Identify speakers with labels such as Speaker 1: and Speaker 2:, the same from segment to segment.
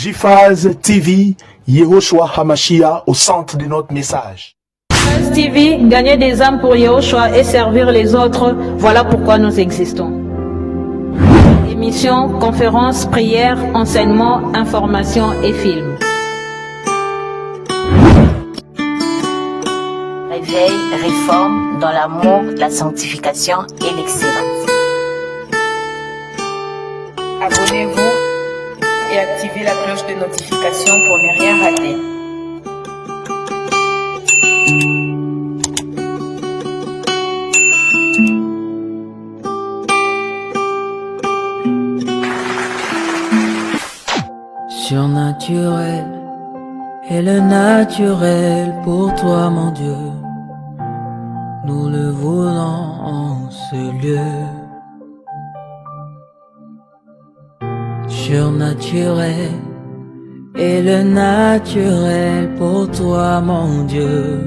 Speaker 1: JFAZ TV, Yehoshua Hamashia au centre de notre message.
Speaker 2: JFAZ TV, gagner des âmes pour Yehoshua et servir les autres, voilà pourquoi nous existons. Émissions, conférences, prières, enseignements, informations et films.
Speaker 3: Réveil, réforme dans l'amour, la sanctification et l'excellence.
Speaker 4: Abonnez-vous et activez la cloche de notification pour ne rien rater.
Speaker 5: Surnaturel est le naturel pour toi, mon Dieu. Nous le voulons en ce lieu. Surnaturel est le naturel pour toi, mon Dieu.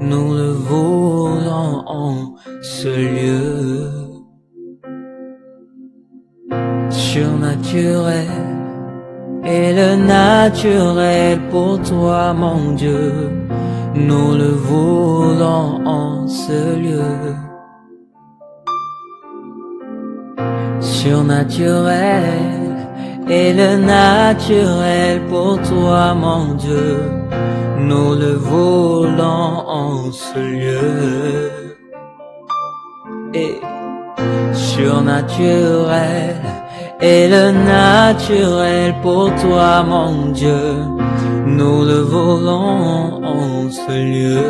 Speaker 5: Nous le voulons en ce lieu. Surnaturel est le naturel pour toi, mon Dieu. Nous le voulons en ce lieu. Surnaturel est le naturel pour toi, mon Dieu. Nous le voulons en ce lieu. Et surnaturel est le naturel pour toi, mon Dieu. Nous le voulons en ce lieu.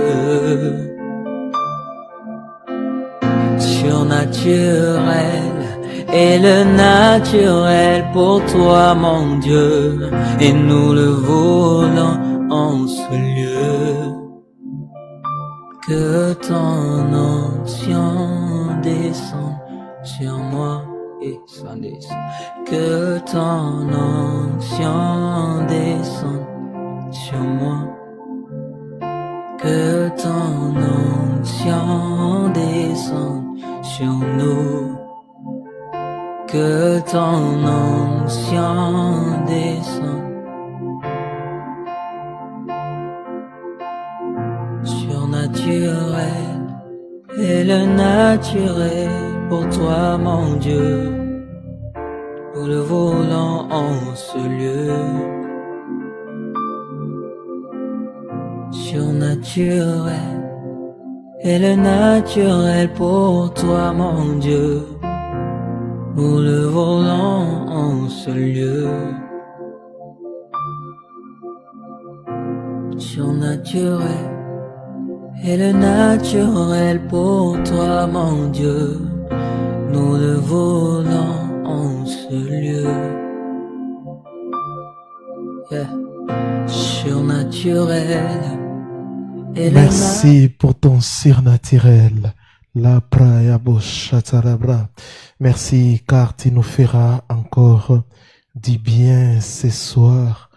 Speaker 5: Surnaturel est le naturel pour toi, mon Dieu, et nous le voulons en ce lieu. Que ton onction descende sur moi et s'en descende. Que ton onction descende sur moi. Que ton onction descende sur nous. Que ton onction descende. Surnaturel est le naturel pour toi, mon Dieu. Nous le voulons en ce lieu. Surnaturel est le naturel pour toi, mon Dieu. Nous le voulons en ce lieu. Surnaturel est le naturel pour toi, mon Dieu. Nous le voulons en ce lieu. Yeah. Surnaturel.
Speaker 1: Merci pour ton surnaturel. La praia boshatarabra. Merci car tu nous feras encore du bien ce soir.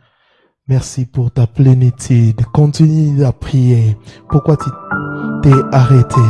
Speaker 1: Merci pour ta plénitude. Continue à prier. Pourquoi tu t'es arrêté?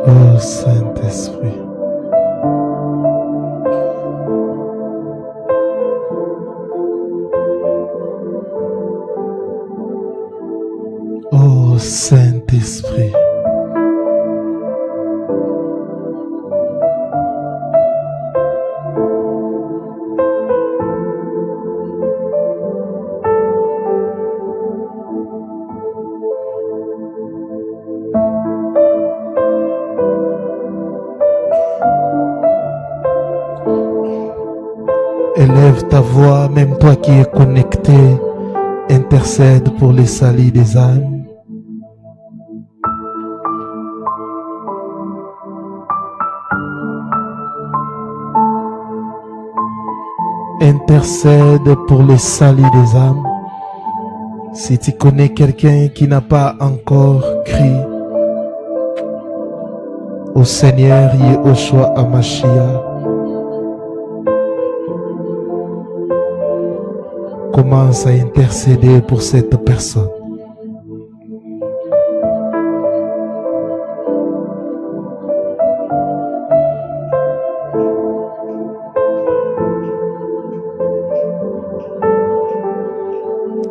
Speaker 1: Oh Saint-Esprit. Oh Saint-Esprit. Élève ta voix, même toi qui es connecté, intercède pour les salis des âmes. Intercède pour les salis des âmes. Si tu connais quelqu'un qui n'a pas encore crié au Seigneur Yehoshua Hamashiach, commence à intercéder pour cette personne.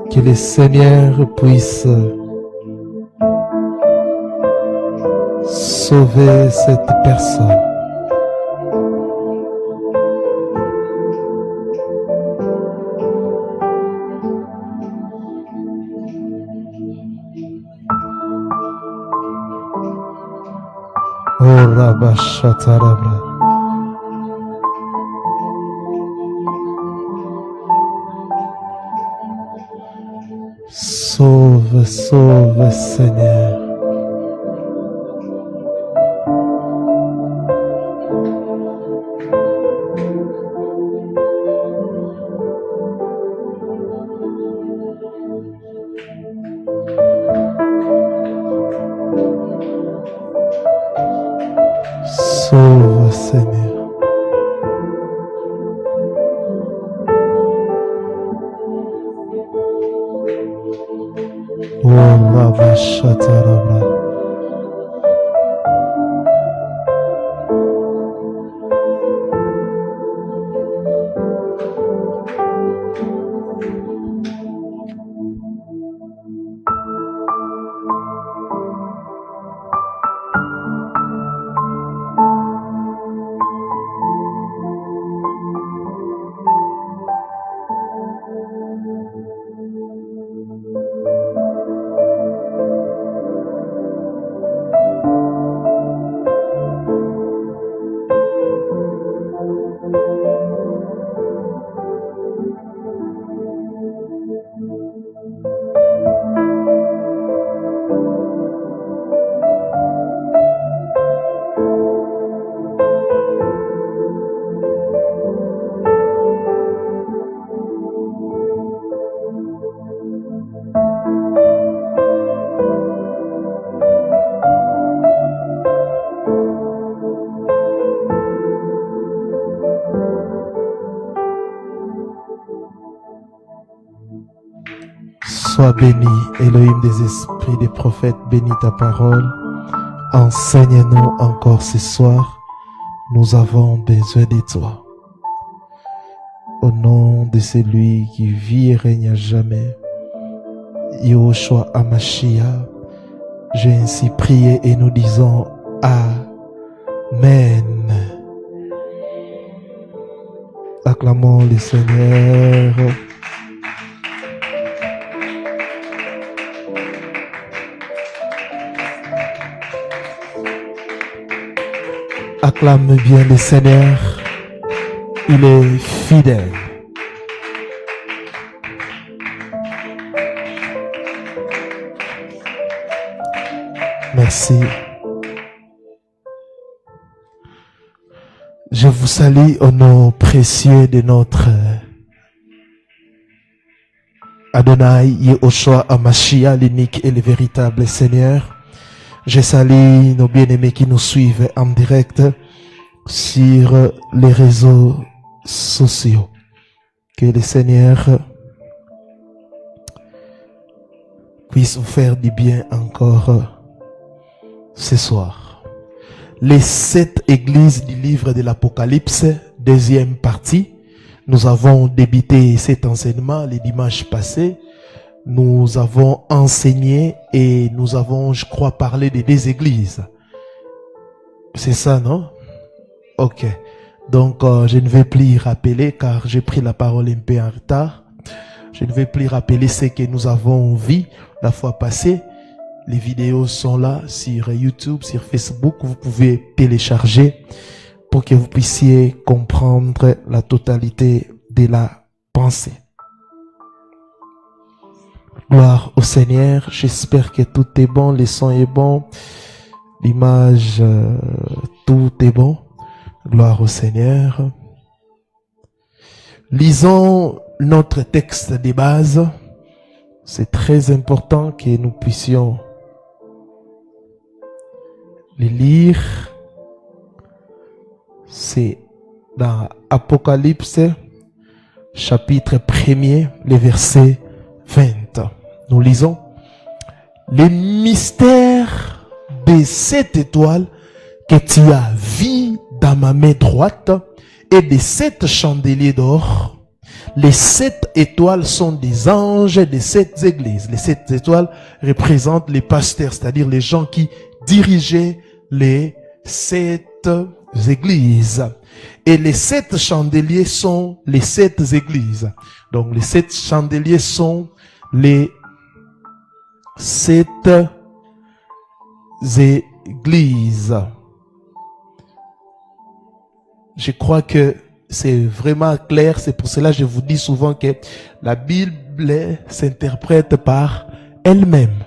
Speaker 1: Que le Seigneur puisse sauver cette personne. Oh Rabba Shatarabra. Sauve, sauve, Seigneur. Sauve, Seigneur. Oh, Rabba Shatarabra. Sois béni, Elohim des esprits, des prophètes, bénis ta parole. Enseigne-nous encore ce soir. Nous avons besoin de toi. Au nom de celui qui vit et règne à jamais, Yehoshua Hamashiach, j'ai ainsi prié et nous disons Amen. Acclamons le Seigneur. Acclame bien le Seigneur, il est fidèle. Merci. Je vous salue au nom précieux de notre Adonai Yehoshua Hamashiach, l'unique et le véritable Seigneur. Je salue nos bien-aimés qui nous suivent en direct sur les réseaux sociaux. Que le Seigneur puisse vous faire du bien encore ce soir. Les 7 églises du livre de l'Apocalypse, deuxième partie. Nous avons débuté cet enseignement le dimanche passé. Nous avons enseigné et nous avons, je crois, parlé des 2 églises. C'est ça, non? Ok. Donc, je ne vais plus rappeler car j'ai pris la parole un peu en retard. Je ne vais plus rappeler ce que nous avons vu la fois passée. Les vidéos sont là sur YouTube, sur Facebook. Vous pouvez télécharger pour que vous puissiez comprendre la totalité de la pensée. Gloire au Seigneur. J'espère que tout est bon, le son est bon, l'image, tout est bon. Gloire au Seigneur. Lisons notre texte de base. C'est très important que nous puissions le lire. C'est dans Apocalypse, chapitre 1er, le verset 20. Nous lisons: les mystères de cette étoile que tu as vu dans ma main droite et de 7 chandeliers d'or. Les 7 étoiles sont des anges de 7 églises. Les 7 étoiles représentent les pasteurs, c'est-à-dire les gens qui dirigeaient les 7 églises. Et les 7 chandeliers sont les 7 églises. Donc les 7 chandeliers sont les 7 églises. Je crois que c'est vraiment clair. C'est pour cela que je vous dis souvent que la Bible s'interprète par elle-même.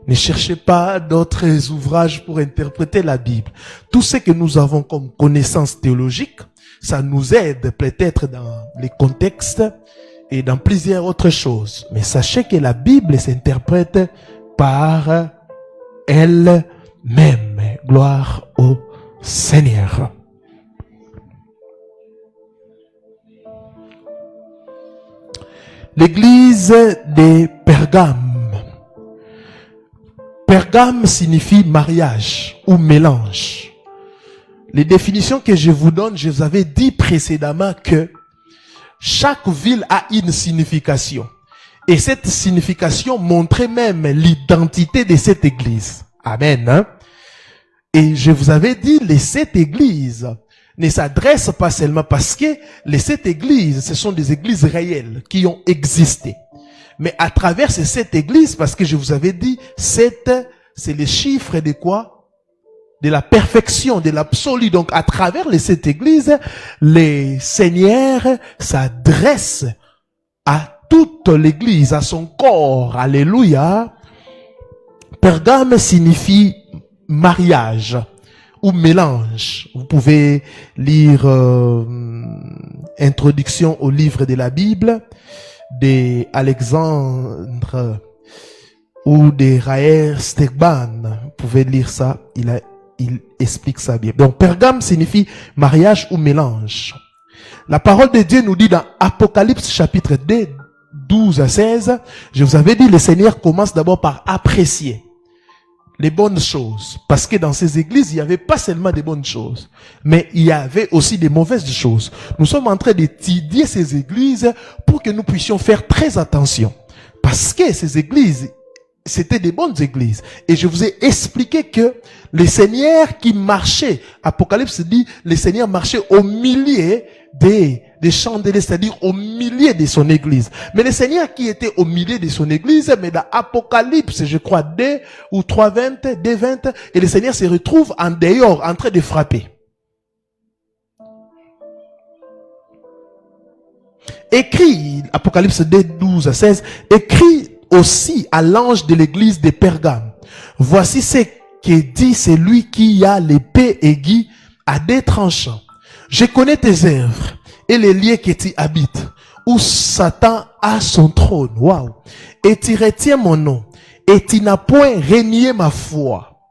Speaker 1: Ne cherchez pas d'autres ouvrages pour interpréter la Bible. Tout ce que nous avons comme connaissance théologique, ça nous aide peut-être dans les contextes et dans plusieurs autres choses. Mais sachez que la Bible s'interprète par elle-même. Gloire au Seigneur. L'église de Pergame. Pergame signifie mariage ou mélange. Les définitions que je vous donne, je vous avais dit précédemment que chaque ville a une signification. Et cette signification montrait même l'identité de cette église. Amen. Hein? Et je vous avais dit, les 7 églises ne s'adressent pas seulement parce que les 7 églises, ce sont des églises réelles qui ont existé. Mais à travers ces 7 églises, parce que je vous avais dit, 7, c'est les chiffres de quoi? De la perfection, de l'absolu. Donc à travers les 7 églises, les seigneurs s'adressent à toute l'église, à son corps. Alléluia. Pergame signifie mariage ou mélange. Vous pouvez lire Introduction au livre de la Bible d'Alexandre ou de Raer Stegban. Vous pouvez lire ça, il explique ça bien. Donc Pergame signifie mariage ou mélange. La parole de Dieu nous dit dans Apocalypse chapitre 2, 12 à 16, je vous avais dit, le Seigneur commence d'abord par apprécier les bonnes choses. Parce que dans ces églises, il n'y avait pas seulement des bonnes choses, mais il y avait aussi des mauvaises choses. Nous sommes en train d'étudier ces églises pour que nous puissions faire très attention. Parce que ces églises, c'était des bonnes églises. Et je vous ai expliqué que les seigneurs qui marchaient, Apocalypse dit, les seigneurs marchaient au milieu des chandeliers, c'est-à-dire au milieu de son église. Mais les seigneurs qui étaient au milieu de son église, mais dans Apocalypse, je crois, 2 ou 3, 20, et les seigneurs se retrouvent en dehors, en train de frapper. Écrit, Apocalypse 2, 12 à 16, écrit aussi à l'ange de l'église de Pergame. Voici ce que dit celui qui a l'épée aiguë à 2 tranchants. Je connais tes œuvres et les lieux que tu habites, où Satan a son trône. Waouh! Et tu retiens mon nom, et tu n'as point renié ma foi.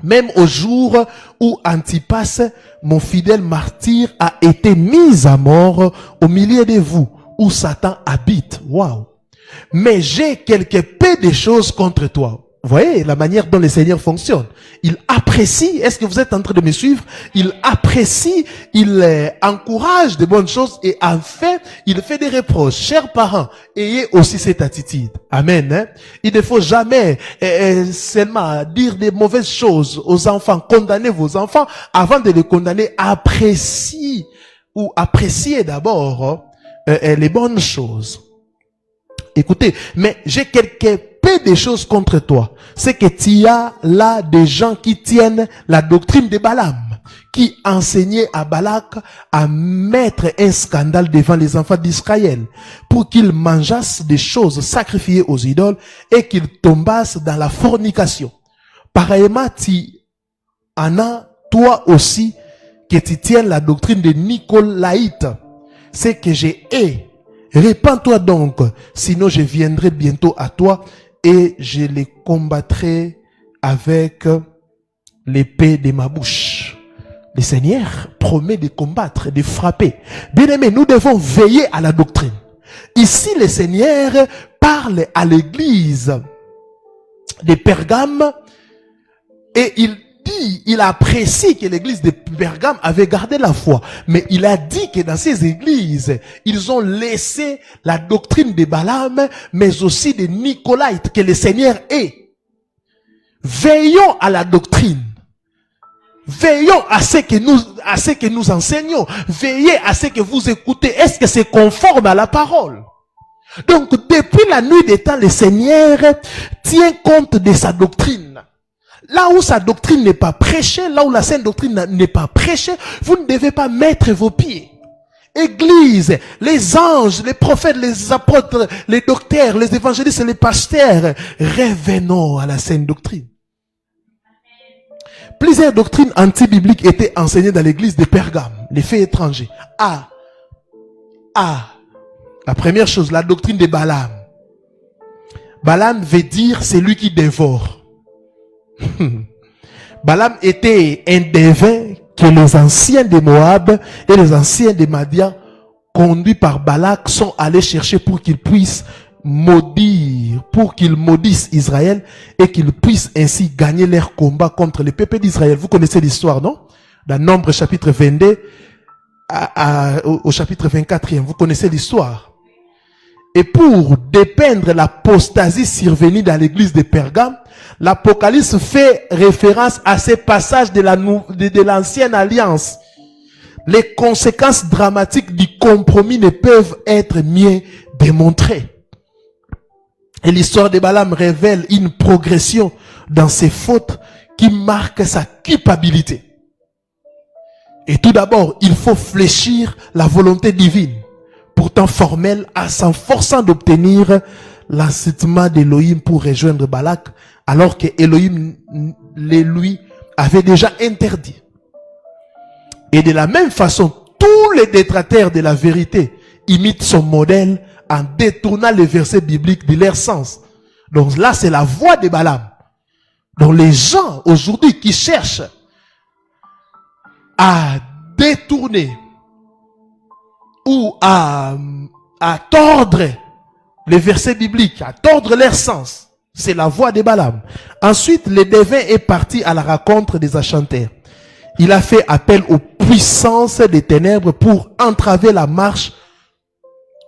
Speaker 1: Même au jour où Antipas, mon fidèle martyr, a été mis à mort au milieu de vous, où Satan habite. Waouh! Mais j'ai quelque peu de choses contre toi. Vous voyez la manière dont le Seigneur fonctionne. Il apprécie, est-ce que vous êtes en train de me suivre? Il apprécie, il encourage de bonnes choses et en fait, il fait des reproches. Chers parents, ayez aussi cette attitude. Amen. Hein? Il ne faut jamais seulement dire des mauvaises choses aux enfants. Condamnez vos enfants avant de les condamner. Appréciez d'abord les bonnes choses. Écoutez, mais j'ai peu de choses contre toi. C'est que tu as là des gens qui tiennent la doctrine de Balaam. qui enseignait à Balak à mettre un scandale devant les enfants d'Israël pour qu'ils mangeassent des choses sacrifiées aux idoles et qu'ils tombassent dans la fornication. Pareillement, tu en as toi aussi que tu tiens la doctrine des Nicolaïtes. C'est que j'ai hais. Répands-toi donc, sinon je viendrai bientôt à toi et je les combattrai avec l'épée de ma bouche. Le Seigneur promet de combattre, de frapper. Bien-aimés, nous devons veiller à la doctrine. Ici, le Seigneur parle à l'église de Pergame et il apprécie que l'église de Pergame avait gardé la foi. Mais il a dit que dans ces églises, ils ont laissé la doctrine de Balaam, mais aussi de Nicolaïtes, que le Seigneur est. Veillons à la doctrine. Veillons à ce que nous enseignons. Veillez à ce que vous écoutez. Est-ce que c'est conforme à la parole? Donc, depuis la nuit des temps, le Seigneur tient compte de sa doctrine. Là où sa doctrine n'est pas prêchée, là où la sainte doctrine n'est pas prêchée, vous ne devez pas mettre vos pieds. Église, les anges, les prophètes, les apôtres, les docteurs, les évangélistes et les pasteurs, revenons à la sainte doctrine. Plusieurs doctrines anti-bibliques étaient enseignées dans l'église de Pergame, les faits étrangers. La première chose, la doctrine de Balaam. Balaam veut dire celui qui dévore. Balaam était un devin que les anciens de Moab et les anciens de Madian, conduits par Balak, sont allés chercher pour qu'ils puissent maudire, pour qu'ils maudissent Israël et qu'ils puissent ainsi gagner leur combat contre les peuples d'Israël. Vous connaissez l'histoire, non? Dans Nombre chapitre 22 au chapitre 24, vous connaissez l'histoire. Et pour dépeindre l'apostasie survenue dans l'église de Pergame, l'Apocalypse fait référence à ces passages de l'ancienne alliance. Les conséquences dramatiques du compromis ne peuvent être mieux démontrées. Et l'histoire de Balaam révèle une progression dans ses fautes qui marque sa culpabilité. Et tout d'abord, il faut fléchir la volonté divine, pourtant formelle, en s'efforçant d'obtenir l'assentiment d'Élohim pour rejoindre Balak, alors que Élohim les lui avait déjà interdit. Et de la même façon, tous les détracteurs de la vérité imitent son modèle en détournant les versets bibliques de leur sens. Donc là, c'est la voie de Balaam. Donc les gens aujourd'hui qui cherchent à détourner ou à tordre les versets bibliques, à tordre leur sens, c'est la voie de Balaam. Ensuite, le devin est parti à la rencontre des enchanteurs. Il a fait appel aux puissances des ténèbres pour entraver la marche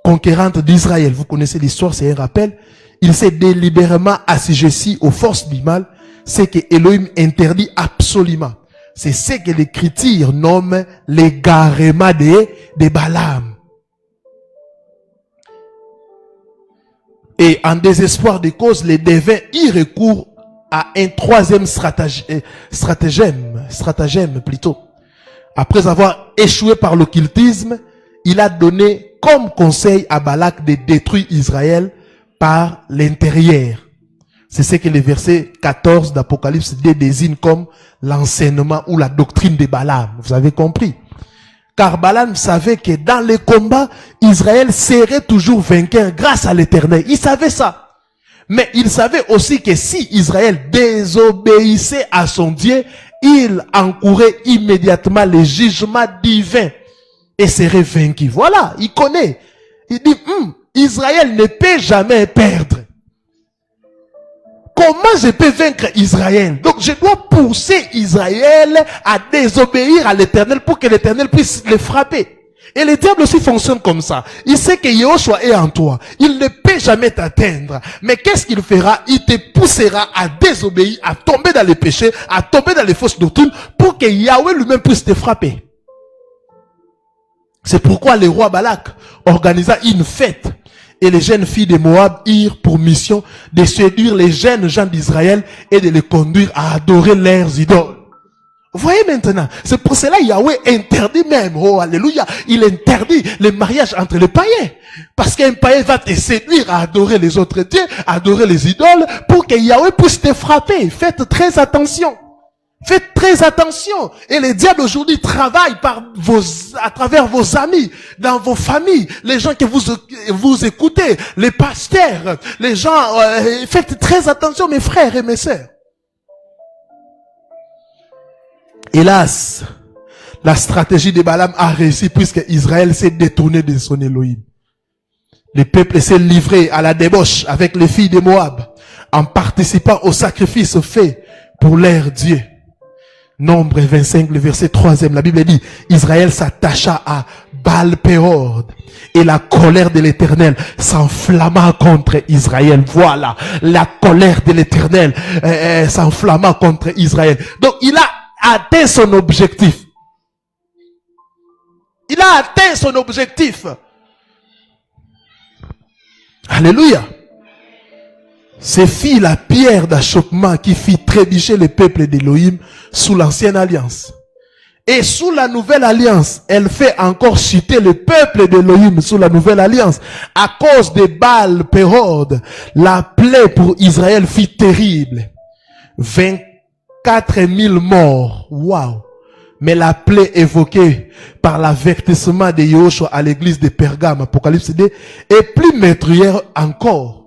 Speaker 1: conquérante d'Israël. Vous connaissez l'histoire, c'est un rappel. Il s'est délibérément assujetti aux forces du mal, ce que Elohim interdit absolument. C'est ce que l'Écriture nomme l'égarement de Balaam. Et en désespoir de cause, les devins y recourent à un troisième stratagème plutôt. Après avoir échoué par l'occultisme, il a donné comme conseil à Balak de détruire Israël par l'intérieur. C'est ce que le verset 14 d'Apocalypse désigne comme l'enseignement ou la doctrine de Balaam. Vous avez compris? Car Balaam savait que dans les combats, Israël serait toujours vainqueur grâce à l'Éternel. Il savait ça. Mais il savait aussi que si Israël désobéissait à son Dieu, il encourait immédiatement les jugements divins et serait vaincu. Voilà, il connaît. Il dit, Israël ne peut jamais perdre. Comment je peux vaincre Israël? Donc je dois pousser Israël à désobéir à l'Éternel pour que l'Éternel puisse les frapper. Et le diable aussi fonctionne comme ça. Il sait que Yahushua est en toi. Il ne peut jamais t'atteindre. Mais qu'est-ce qu'il fera? Il te poussera à désobéir, à tomber dans les péchés, à tomber dans les fausses doctrines pour que Yahweh lui-même puisse te frapper. C'est pourquoi le roi Balak organisa une fête. Et les jeunes filles de Moab eurent pour mission de séduire les jeunes gens d'Israël et de les conduire à adorer leurs idoles. Vous voyez maintenant, c'est pour cela Yahweh interdit même, oh alléluia, il interdit le mariage entre les païens. Parce qu'un païen va te séduire à adorer les autres dieux, à adorer les idoles, pour que Yahweh puisse te frapper. Faites très attention. Faites très attention. Et les diables aujourd'hui travaillent à travers vos amis, dans vos familles, les gens que vous écoutez, les pasteurs, les gens, faites très attention mes frères et mes sœurs. Hélas, la stratégie de Balaam a réussi puisque Israël s'est détourné de son Elohim. Le peuple s'est livré à la débauche avec les filles de Moab en participant au sacrifice fait pour leur Dieu. Nombre 25, le verset 3e, la Bible dit, Israël s'attacha à Baal-Péor et la colère de l'Éternel s'enflamma contre Israël. Voilà, la colère de l'Éternel s'enflamma contre Israël. Donc il a atteint son objectif. Il a atteint son objectif. Alléluia. Ce fit la pierre d'achoppement qui fit trébucher le peuple d'Élohim sous l'ancienne alliance. Et sous la nouvelle alliance, elle fait encore chuter le peuple d'Élohim sous la nouvelle alliance. À cause de Baal-Péor, la plaie pour Israël fut terrible. 24 000 morts. Waouh! Mais la plaie évoquée par l'avertissement de Yahushua à l'église de Pergame, Apocalypse 2, est plus meurtrière encore.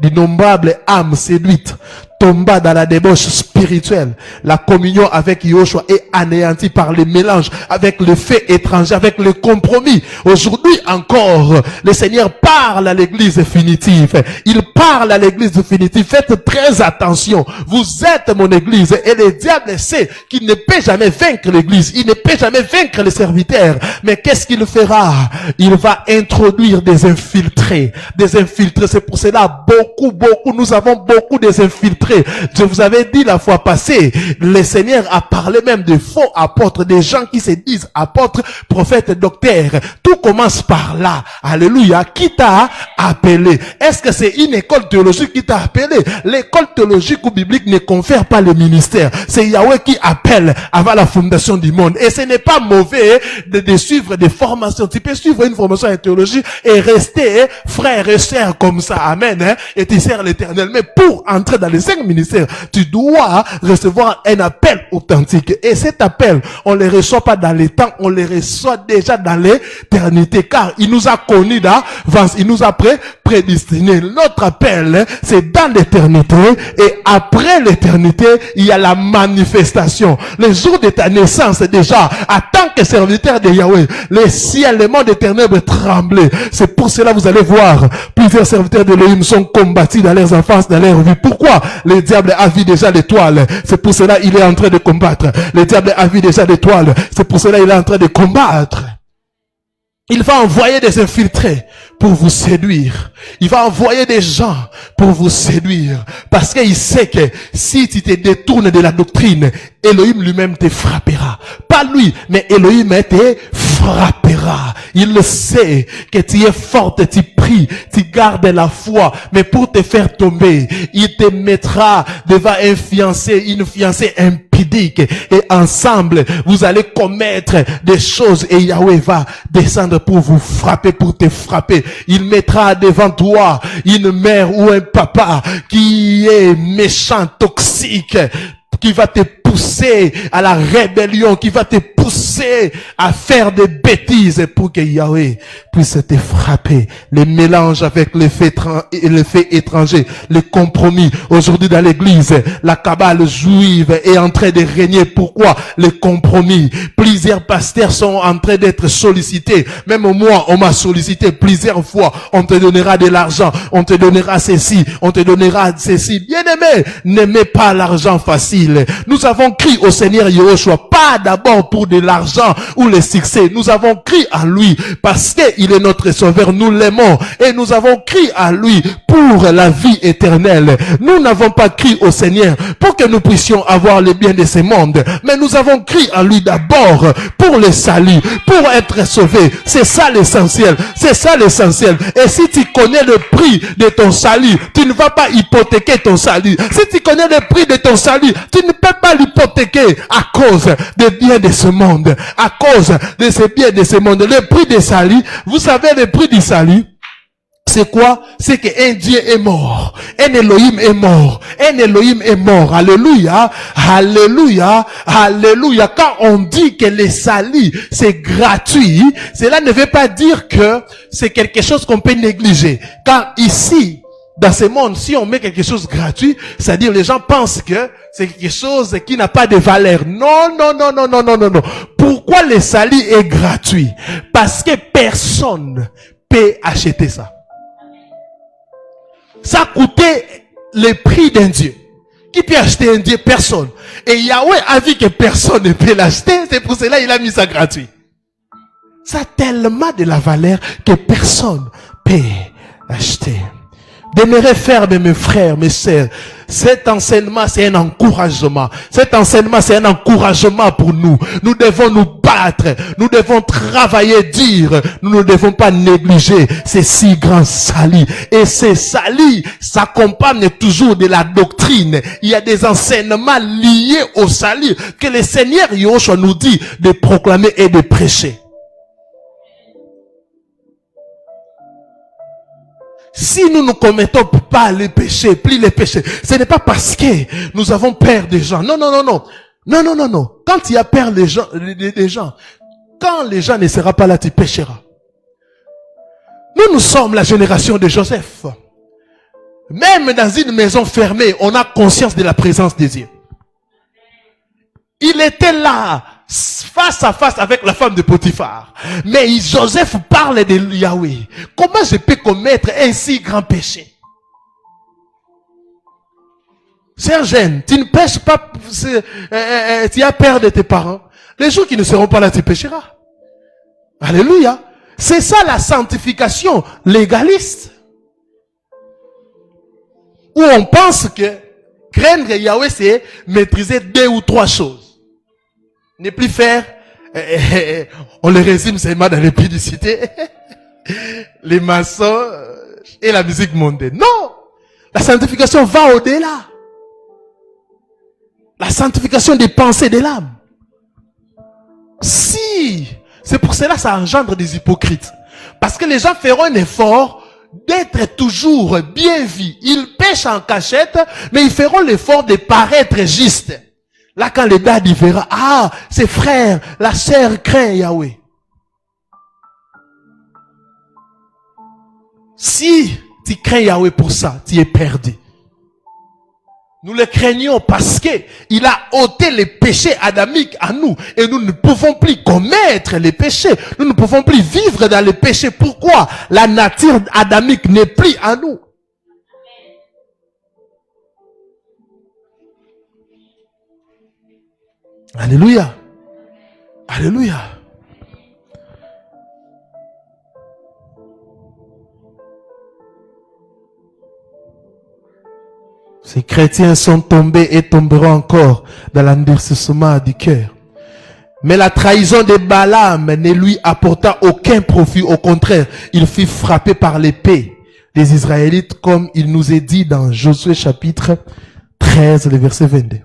Speaker 1: D'innombrables âmes séduites tomba dans la débauche spirituelle. La communion avec Yahushua est anéantie par le mélange avec le fait étranger, avec le compromis. Aujourd'hui encore, le Seigneur parle à l'église définitive. Il parle à l'église définitive. Faites très attention. Vous êtes mon église et le diable sait qu'il ne peut jamais vaincre l'église. Il ne peut jamais vaincre les serviteurs. Mais qu'est-ce qu'il fera? Il va introduire des infiltrés. Des infiltrés. C'est pour cela nous avons beaucoup des infiltrés. Je vous avais dit la fois passée, le Seigneur a parlé même de faux apôtres, des gens qui se disent apôtres, prophètes, docteurs. Tout commence par là. Alléluia. Qui t'a appelé? Est-ce que c'est une école théologique qui t'a appelé? L'école théologique ou biblique ne confère pas le ministère. C'est Yahweh qui appelle avant la fondation du monde. Et ce n'est pas mauvais de suivre des formations. Tu peux suivre une formation en théologie et rester frère et sœur comme ça. Amen. Et tu sers l'Éternel. Mais pour entrer dans les 5 ministères, tu dois recevoir un appel authentique. Et cet appel, on ne le reçoit pas dans les temps, on le reçoit déjà dans l'éternité. Car il nous a connus d'avance, il nous a prédestinés. Notre appel, c'est dans l'éternité. Et après l'éternité, il y a la manifestation. Le jour de ta naissance, déjà, en tant que serviteur de Yahweh, les ciels, les mondes des ténèbres tremblaient. C'est pour cela vous allez voir, plusieurs serviteurs de l'Élohim sont combattus dans leurs enfances, dans leur vie. Pourquoi? Le diable a vu déjà l'étoile. C'est pour cela il est en train de combattre. Le diable a vu déjà l'étoile. C'est pour cela il est en train de combattre. Il va envoyer des infiltrés pour vous séduire. Il va envoyer des gens pour vous séduire. Parce qu'il sait que si tu te détournes de la doctrine, Elohim lui-même te frappera. Pas lui, mais Elohim te frappera. Il le sait que tu es forte, tu pries, tu gardes la foi. Mais pour te faire tomber, il te mettra devant une fiancée impudique. Et ensemble, vous allez commettre des choses et Yahweh va descendre pour vous frapper, pour te frapper. Il mettra devant toi une mère ou un papa qui est méchant, toxique, qui va te pousser à la rébellion, qui va te pousser à faire des bêtises pour que Yahweh puisse te frapper. Le mélange avec les faits étrangers, le compromis. Aujourd'hui dans l'église, la cabale juive est en train de régner. Pourquoi? Le compromis. Plusieurs pasteurs sont en train d'être sollicités. Même moi, on m'a sollicité plusieurs fois. On te donnera de l'argent, on te donnera ceci, on te donnera ceci. Bien-aimé, n'aimez pas l'argent facile. Nous avons crié au Seigneur Yahushua, pas d'abord pour de l'argent ou le succès. Nous avons crié à lui parce qu'il est notre sauveur. Nous l'aimons et nous avons crié à lui pour la vie éternelle. Nous n'avons pas crié au Seigneur pour que nous puissions avoir le bien de ce monde, mais nous avons crié à lui d'abord pour le salut, pour être sauvé. C'est ça l'essentiel. C'est ça l'essentiel. Et si tu connais le prix de ton salut, tu ne vas pas hypothéquer ton salut. Si tu connais le prix de ton salut, tu ne peux pas hypothéqué à cause des biens de ce monde, à cause de ces biens de ce monde. Le prix du salut, vous savez le prix du salut, c'est quoi? C'est qu'un Dieu est mort. Un Elohim est mort. Un Elohim est mort. Alléluia. Alléluia. Alléluia. Quand on dit que le salut, c'est gratuit, cela ne veut pas dire que c'est quelque chose qu'on peut négliger. Car ici, dans ce monde, si on met quelque chose de gratuit, c'est-à-dire les gens pensent que c'est quelque chose qui n'a pas de valeur. Non, non, non, non, non, non, non, non. Pourquoi le salut est gratuit? Parce que personne peut acheter ça. Ça coûtait le prix d'un Dieu. Qui peut acheter un Dieu? Personne. Et Yahweh a vu que personne ne peut l'acheter. C'est pour cela qu'il a mis ça gratuit. Ça a tellement de la valeur que personne ne peut l'acheter. Demeurez ferme, mes frères, mes sœurs. Cet enseignement, c'est un encouragement. Cet enseignement, c'est un encouragement pour nous. Nous devons nous battre. Nous devons travailler dur. Nous ne devons pas négliger ces si grands saluts. Et ces saluts s'accompagnent toujours de la doctrine. Il y a des enseignements liés au salut que le Seigneur Yahushua nous dit de proclamer et de prêcher. Si nous ne commettons pas les péchés, plus les péchés, ce n'est pas parce que nous avons peur des gens. Non, non, non, non. Non, non, non, non. Quand il y a peur des gens, quand les gens ne seront pas là, tu pécheras. Nous sommes la génération de Joseph. Même dans une maison fermée, on a conscience de la présence de Dieu. Il était là, face à face avec la femme de Potiphar. Mais Joseph parle de Yahweh. Comment je peux commettre un si grand péché? Sœur Jeanne, tu ne pêches pas, tu as peur de tes parents. Les jours qui ne seront pas là, tu pécheras. Alléluia. C'est ça la sanctification légaliste. Où on pense que craindre Yahweh, c'est maîtriser 2 ou 3 choses. Ne plus faire, on le résume seulement dans les publicités, les maçons et la musique mondaine. Non! La sanctification va au-delà. La sanctification des pensées de l'âme. Si! C'est pour cela que ça engendre des hypocrites. Parce que les gens feront un effort d'être toujours bien vus. Ils pêchent en cachette, mais ils feront l'effort de paraître justes. Là, quand le gars il verra, ah, ses frères, la sœur craint Yahweh. Si tu crains Yahweh pour ça, tu es perdu. Nous le craignons parce que il a ôté les péchés adamiques à nous. Et nous ne pouvons plus commettre les péchés. Nous ne pouvons plus vivre dans les péchés. Pourquoi? La nature adamique n'est plus à nous. Alléluia. Alléluia. Ces chrétiens sont tombés et tomberont encore dans l'endurcissement du cœur. Mais la trahison de Balaam ne lui apporta aucun profit. Au contraire, il fut frappé par l'épée des Israélites, comme il nous est dit dans Josué chapitre 13, le verset 22.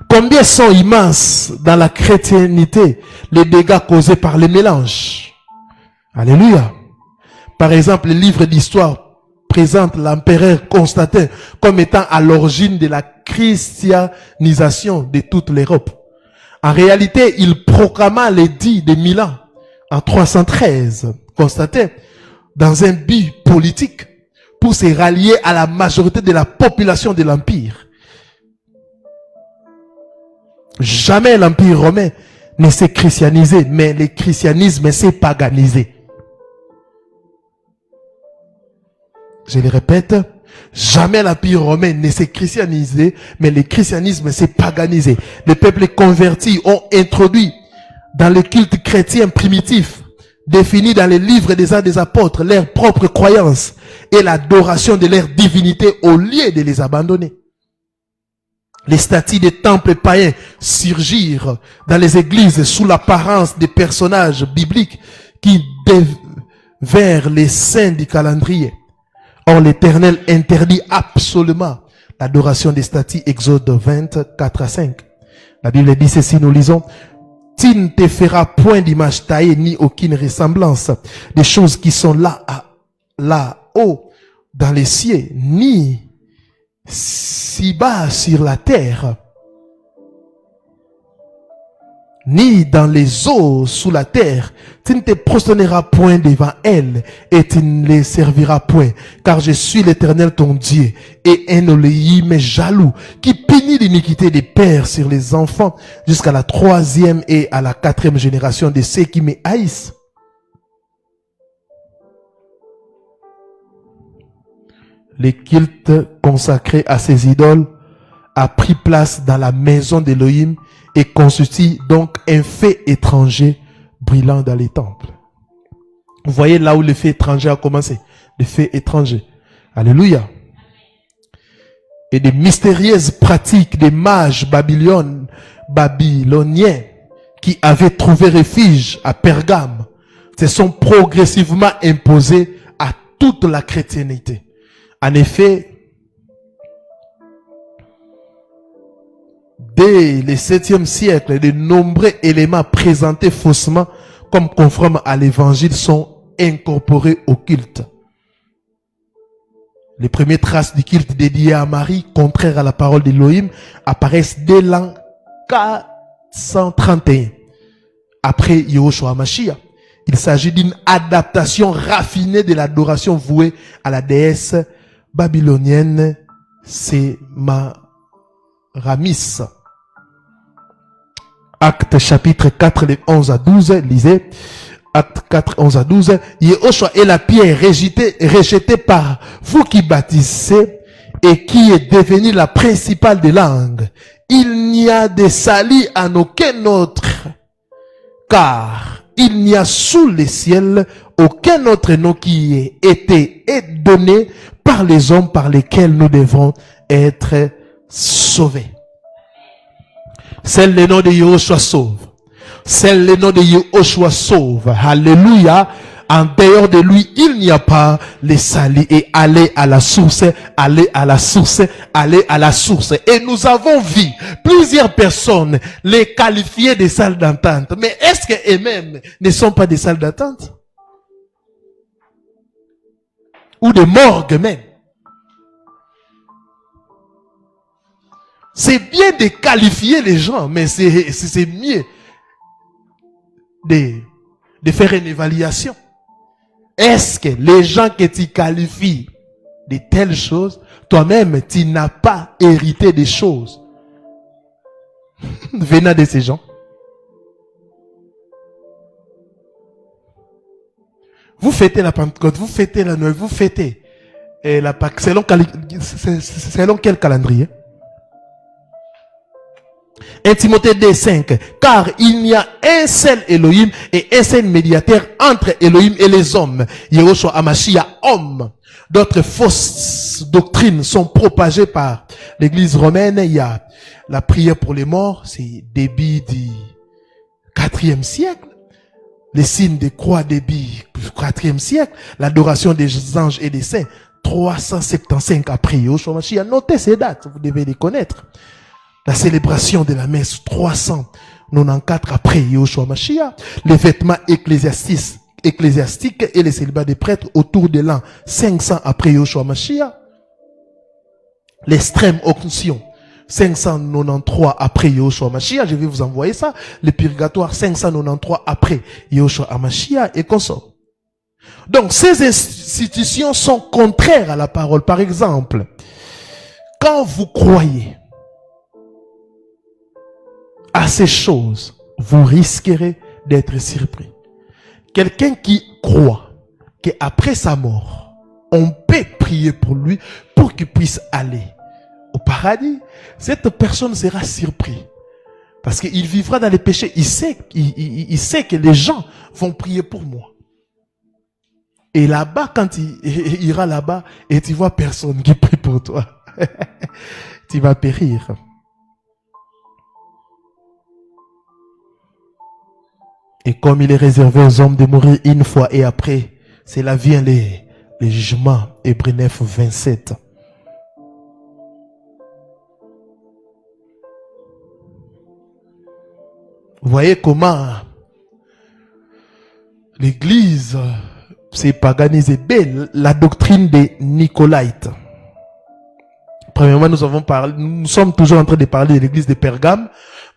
Speaker 1: Combien sont immenses dans la chrétienté les dégâts causés par les mélanges. Alléluia. Par exemple, le livre d'histoire présente l'empereur Constantin comme étant à l'origine de la christianisation de toute l'Europe. En réalité, il proclama l'édit de Milan en 313, Constantin, dans un but politique pour se rallier à la majorité de la population de l'Empire. Jamais l'Empire romain ne s'est christianisé, mais le christianisme s'est paganisé. Je le répète, jamais l'Empire romain ne s'est christianisé, mais le christianisme s'est paganisé. Les peuples convertis ont introduit dans le culte chrétien primitif, défini dans les livres des Actes des Apôtres, leurs propres croyances et l'adoration de leur divinité au lieu de les abandonner. Les statues des temples païens surgirent dans les églises sous l'apparence des personnages bibliques qui devinrent les saints du calendrier. Or, l'Éternel interdit absolument L'adoration des statues, Exode 24 à 5. La Bible dit ceci, nous lisons. Tu ne te feras point d'image taillée ni aucune ressemblance des choses qui sont là-haut dans les cieux, ni si bas sur la terre, ni dans les eaux sous la terre. Tu ne te prosterneras point devant elles et tu ne les serviras point, car je suis l'Éternel ton Dieu et un Elohim jaloux qui punit l'iniquité des pères sur les enfants jusqu'à la 3e et à la 4e génération de ceux qui me haïssent. Le culte consacré à ces idoles a pris place dans la maison d'Elohim et constitue donc un fait étranger brûlant dans les temples. Vous voyez là où le fait étranger a commencé. Le fait étranger. Alléluia. Et des mystérieuses pratiques des mages babyloniens qui avaient trouvé refuge à Pergame se sont progressivement imposées à toute la chrétienté. En effet, dès le 7e siècle, de nombreux éléments présentés faussement comme conformes à l'évangile sont incorporés au culte. Les premières traces du culte dédié à Marie, contraires à la parole d'Elohim, apparaissent dès l'an 431, après Yahushua HaMashiach. Il s'agit d'une adaptation raffinée de l'adoration vouée à la déesse babylonienne Sémaramis. Acte chapitre 4, les 11 à 12, lisez. Acte 4, 11 à 12. Yahushua est la pierre rejetée par vous qui bâtissez et qui est devenue la principale des langues. Il n'y a de salut en aucun autre, car il n'y a sous les ciels aucun autre nom qui ait été donné par les hommes par lesquels nous devons être sauvés. C'est le nom de Yahushua sauve. C'est le nom de Yahushua sauve. Alléluia. En dehors de lui, il n'y a pas le salut. Et aller à la source, aller à la source, aller à la source. Et nous avons vu plusieurs personnes les qualifier des salles d'attente. Mais est-ce qu'eux-mêmes ne sont pas des salles d'attente? Ou des morgues même? C'est bien de qualifier les gens, mais c'est mieux de faire une évaluation. Est-ce que les gens que tu qualifies de telles choses, toi-même, tu n'as pas hérité des choses venant de ces gens? Vous fêtez la Pentecôte, vous fêtez la Noël, vous fêtez la Pâque, selon quel calendrier? 1 Timothée 2:5, car il y a un seul Elohim et un seul médiateur entre Elohim et les hommes, Yahushua HaMashiach, homme. D'autres fausses doctrines sont propagées par l'église romaine. Il y a la prière pour les morts, c'est début du 4e siècle. Les signes de croix début du 4e siècle. L'adoration des anges et des saints, 375 après Yahushua HaMashiach. Notez ces dates, vous devez les connaître. La célébration de la messe, 394 après Yahushua HaMashiach. Les vêtements ecclésiastiques et les célibats des prêtres autour de l'an 500 après Yahushua HaMashiach. L'extrême onction, 593 après Yahushua HaMashiach. Je vais vous envoyer ça. Le purgatoire, 593 après Yahushua HaMashiach et consort. Donc, ces institutions sont contraires à la parole. Par exemple, quand vous croyez à ces choses, vous risquerez d'être surpris. Quelqu'un qui croit qu'après sa mort, on peut prier pour lui pour qu'il puisse aller au paradis, cette personne sera surprise. Parce qu'il vivra dans les péchés. Il sait que les gens vont prier pour moi. Et là-bas, quand il ira là-bas et tu vois personne qui prie pour toi, tu vas périr. Et comme il est réservé aux hommes de mourir une fois et après, cela vient les jugements. Hébreux 9, 27. Vous voyez comment l'Église s'est paganisée. La doctrine des Nicolaïtes. Premièrement, nous sommes toujours en train de parler de l'Église de Pergame,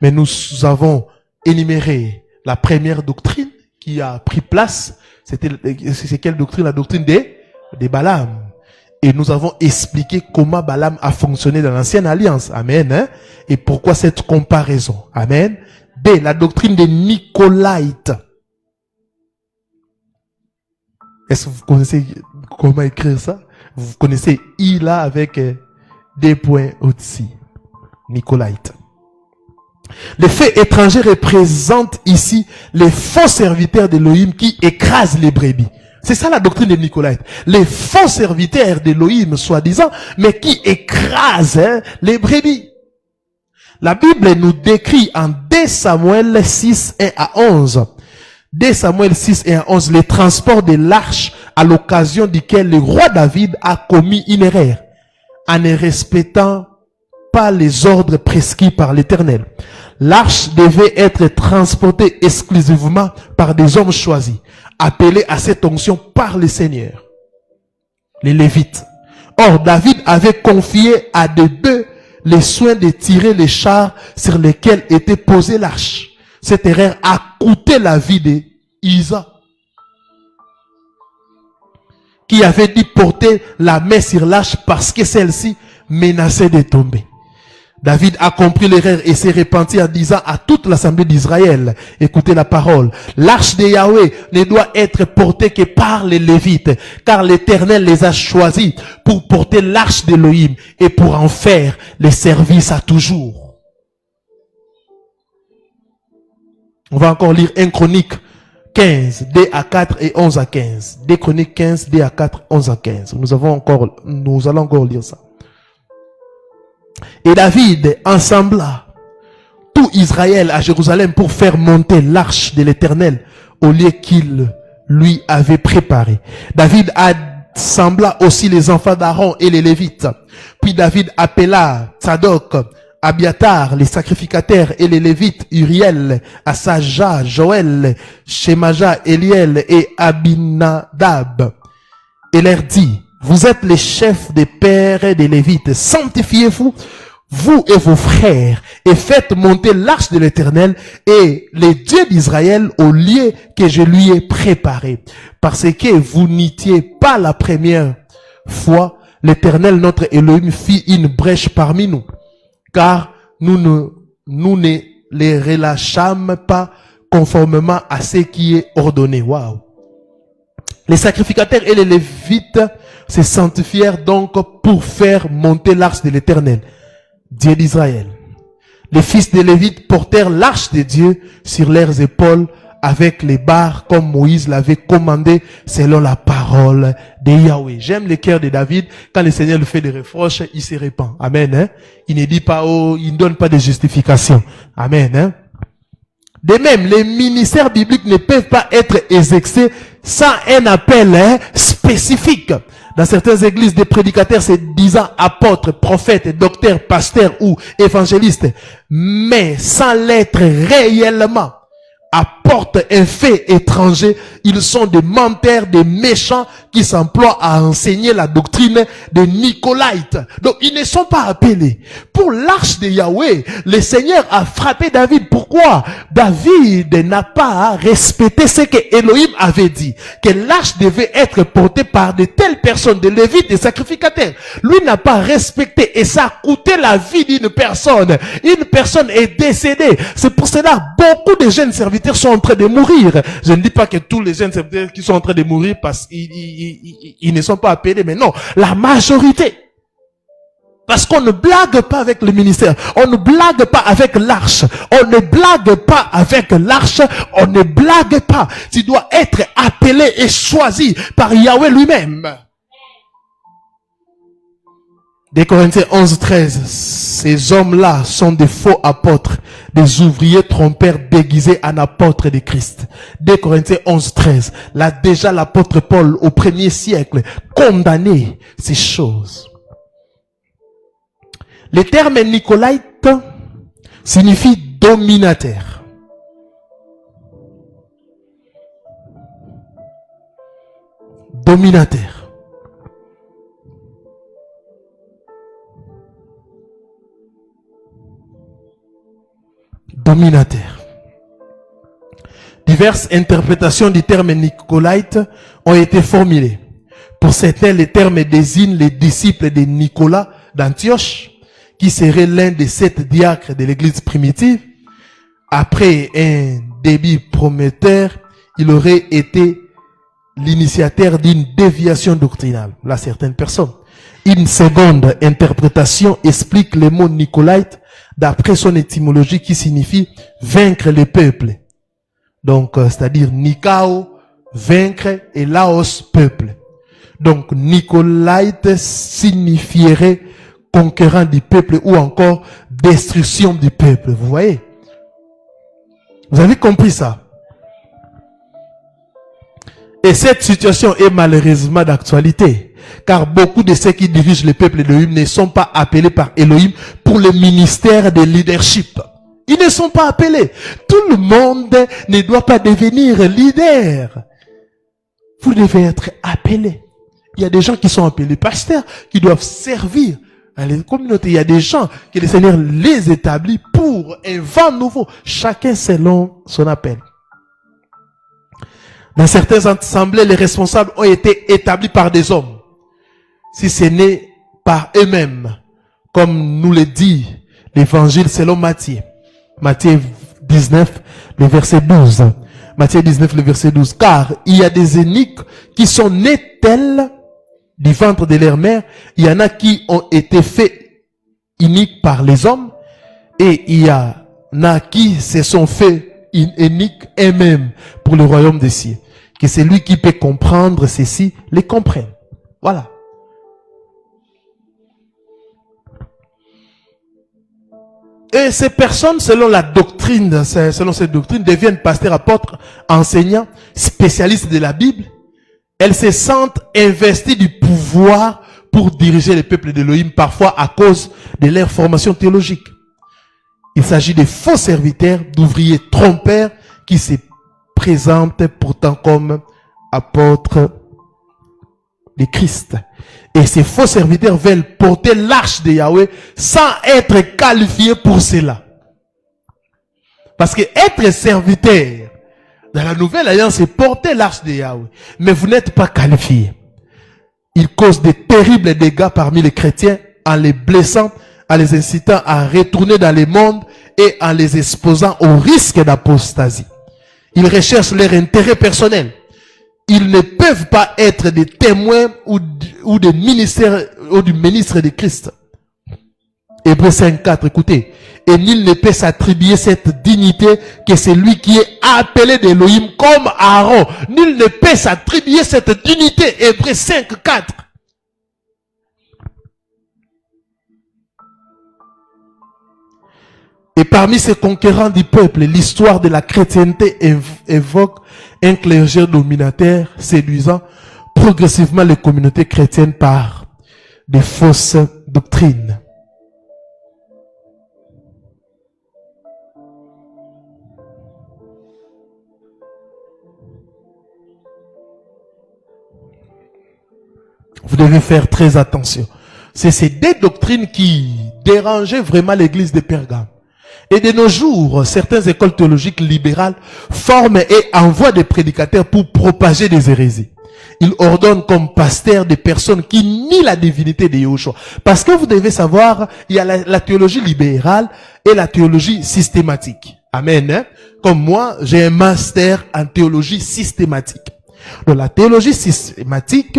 Speaker 1: mais nous avons énuméré la première doctrine qui a pris place. C'est quelle doctrine? La doctrine des Balaam. Et nous avons expliqué comment Balaam a fonctionné dans l'ancienne alliance. Amen. Hein? Et pourquoi cette comparaison. Amen. B, la doctrine des Nicolaïtes. Est-ce que vous connaissez comment écrire ça? Vous connaissez I là avec des points au-dessus. Nicolaïtes. Le fait étranger représente ici les faux serviteurs d'Élohim qui écrasent les brebis. C'est ça la doctrine des Nicolaïtes. Les faux serviteurs d'Élohim, soi-disant, mais qui écrasent les brebis. La Bible nous décrit en 2 Samuel 6, 1 à 11. 2 Samuel 6, 1 à 11, les transports de l'arche à l'occasion duquel le roi David a commis une erreur en ne respectant pas les ordres prescrits par l'Éternel. L'arche devait être transportée exclusivement par des hommes choisis, appelés à cette onction par le Seigneur, les Lévites. Or, David avait confié à des bœufs les soins de tirer les chars sur lesquels était posée l'arche. Cette erreur a coûté la vie d'Isa, qui avait dû porter la main sur l'arche parce que celle-ci menaçait de tomber. David a compris l'erreur et s'est repenti en disant à toute l'assemblée d'Israël, écoutez la parole, l'arche de Yahweh ne doit être portée que par les Lévites, car l'Éternel les a choisis pour porter l'arche d'Élohim et pour en faire les services à toujours. On va encore lire 1 Chronique 15, D à 4 et 11 à 15. 2 Chroniques 15, D à 4, 11 à 15. Nous allons encore lire ça. Et David ensembla tout Israël à Jérusalem pour faire monter l'arche de l'Éternel au lieu qu'il lui avait préparé. David assembla aussi les enfants d'Aaron et les Lévites. Puis David appela Tsadok, Abiatar, les sacrificateurs, et les Lévites, Uriel, Asaja, Joël, Shemaja, Eliel et Abinadab. Et leur dit, vous êtes les chefs des pères et des Lévites, sanctifiez-vous, vous et vos frères, et faites monter l'arche de l'Éternel et les dieux d'Israël au lieu que je lui ai préparé. Parce que vous n'étiez pas la première fois, l'Éternel notre Elohim fit une brèche parmi nous. Car nous ne les relâchâmes pas conformément à ce qui est ordonné. Waouh! Les sacrificateurs et les Lévites se sanctifièrent donc pour faire monter l'arche de l'Éternel, Dieu d'Israël. Les fils des Lévites portèrent l'arche de Dieu sur leurs épaules avec les barres comme Moïse l'avait commandé selon la parole de Yahweh. J'aime le cœur de David. Quand le Seigneur lui fait des reproches, il se répand. Amen. Hein? Il ne dit pas, il ne donne pas de justification. Amen. Hein? De même, les ministères bibliques ne peuvent pas être exercés sans un appel spécifique. Dans certaines églises, des prédicateurs se disant apôtres, prophètes, docteurs, pasteurs ou évangélistes, mais sans l'être réellement, apportent un fait étranger. Ils sont des menteurs, des méchants qui s'emploient à enseigner la doctrine des Nicolaïtes. Donc, ils ne sont pas appelés. Pour l'arche de Yahweh, le Seigneur a frappé David. Pourquoi? David n'a pas respecté ce que Elohim avait dit. Que l'arche devait être portée par de telles personnes, des Lévites, des sacrificateurs. Lui n'a pas respecté et ça a coûté la vie d'une personne. Une personne est décédée. C'est pour cela beaucoup de jeunes serviteurs sont en train de mourir. Je ne dis pas que tous les jeunes serviteurs qui sont en train de mourir parce qu'ils ne sont pas appelés, mais non, la majorité. Parce qu'on ne blague pas avec le ministère. On ne blague pas avec l'arche. On ne blague pas avec l'arche. On ne blague pas. Tu dois être appelé et choisi par Yahweh lui-même. 2 Corinthiens 11, 13. Ces hommes-là sont des faux apôtres, des ouvriers trompeurs déguisés en apôtres de Christ. 2 Corinthiens 11, 13. Là déjà l'apôtre Paul au 1er siècle condamnait ces choses. Le terme Nicolaïte signifie dominateur. dominateur. Dominateur. Diverses interprétations du terme Nicolaïte ont été formulées. Pour certains, le terme désigne les disciples de Nicolas d'Antioche, qui serait l'un des 7 diacres de l'église primitive. Après un début prometteur, il aurait été l'initiateur d'une déviation doctrinale. Là, certaines personnes. Une seconde interprétation explique le mot Nicolaïte d'après son étymologie qui signifie vaincre les peuples. Donc, c'est-à-dire Nikao, vaincre, et Laos, peuple. Donc, Nicolaïte signifierait conquérant du peuple ou encore destruction du peuple. Vous voyez? Vous avez compris ça? Et cette situation est malheureusement d'actualité. Car beaucoup de ceux qui dirigent le peuple d'Élohim ne sont pas appelés par Elohim pour le ministère de leadership. Ils ne sont pas appelés. Tout le monde ne doit pas devenir leader. Vous devez être appelés. Il y a des gens qui sont appelés pasteurs, qui doivent servir à la communauté. Il y a des gens que le Seigneur les établit pour un vent nouveau. Chacun selon son appel. Dans certaines assemblées, les responsables ont été établis par des hommes. Si ce n'est par eux-mêmes, comme nous le dit l'évangile selon Matthieu. Matthieu 19, le verset 12. Matthieu 19, le verset 12. Car il y a des eunuques qui sont nés tels du ventre de leur mère. Il y en a qui ont été faits uniques par les hommes. Et il y en a qui se sont faits uniques eux-mêmes pour le royaume des cieux. Que celui qui peut comprendre ceci, les comprenne. Voilà. Et ces personnes, selon la doctrine, selon cette doctrine, deviennent pasteurs, apôtres, enseignants, spécialistes de la Bible. Elles se sentent investies du pouvoir pour diriger le peuple d'Élohim, parfois à cause de leur formation théologique. Il s'agit de faux serviteurs, d'ouvriers trompeurs qui se présentent pourtant comme apôtres de Christ. Et ces faux serviteurs veulent porter l'arche de Yahweh sans être qualifiés pour cela. Parce que être serviteur dans la nouvelle alliance, c'est porter l'arche de Yahweh. Mais vous n'êtes pas qualifiés. Il cause de terribles dégâts parmi les chrétiens en les blessant, en les incitant à retourner dans le monde et en les exposant au risque d'apostasie. Ils recherchent leur intérêt personnel. Ils ne peuvent pas être des témoins ou des ministères ou du ministre de Christ. Hébreux 5.4, écoutez. Et nul ne peut s'attribuer cette dignité que celui qui est appelé d'Élohim comme Aaron. Nul ne peut s'attribuer cette dignité. Hébreux 5.4. Et parmi ces conquérants du peuple, l'histoire de la chrétienté évoque un clergé dominateur séduisant progressivement les communautés chrétiennes par des fausses doctrines. Vous devez faire très attention. C'est ces deux doctrines qui dérangeaient vraiment l'église de Pergame. Et de nos jours, certaines écoles théologiques libérales forment et envoient des prédicateurs pour propager des hérésies. Ils ordonnent comme pasteurs des personnes qui nient la divinité de Yahushua. Parce que vous devez savoir, il y a la théologie libérale et la théologie systématique. Amen. Hein? Comme moi, j'ai un master en théologie systématique. Donc la théologie systématique,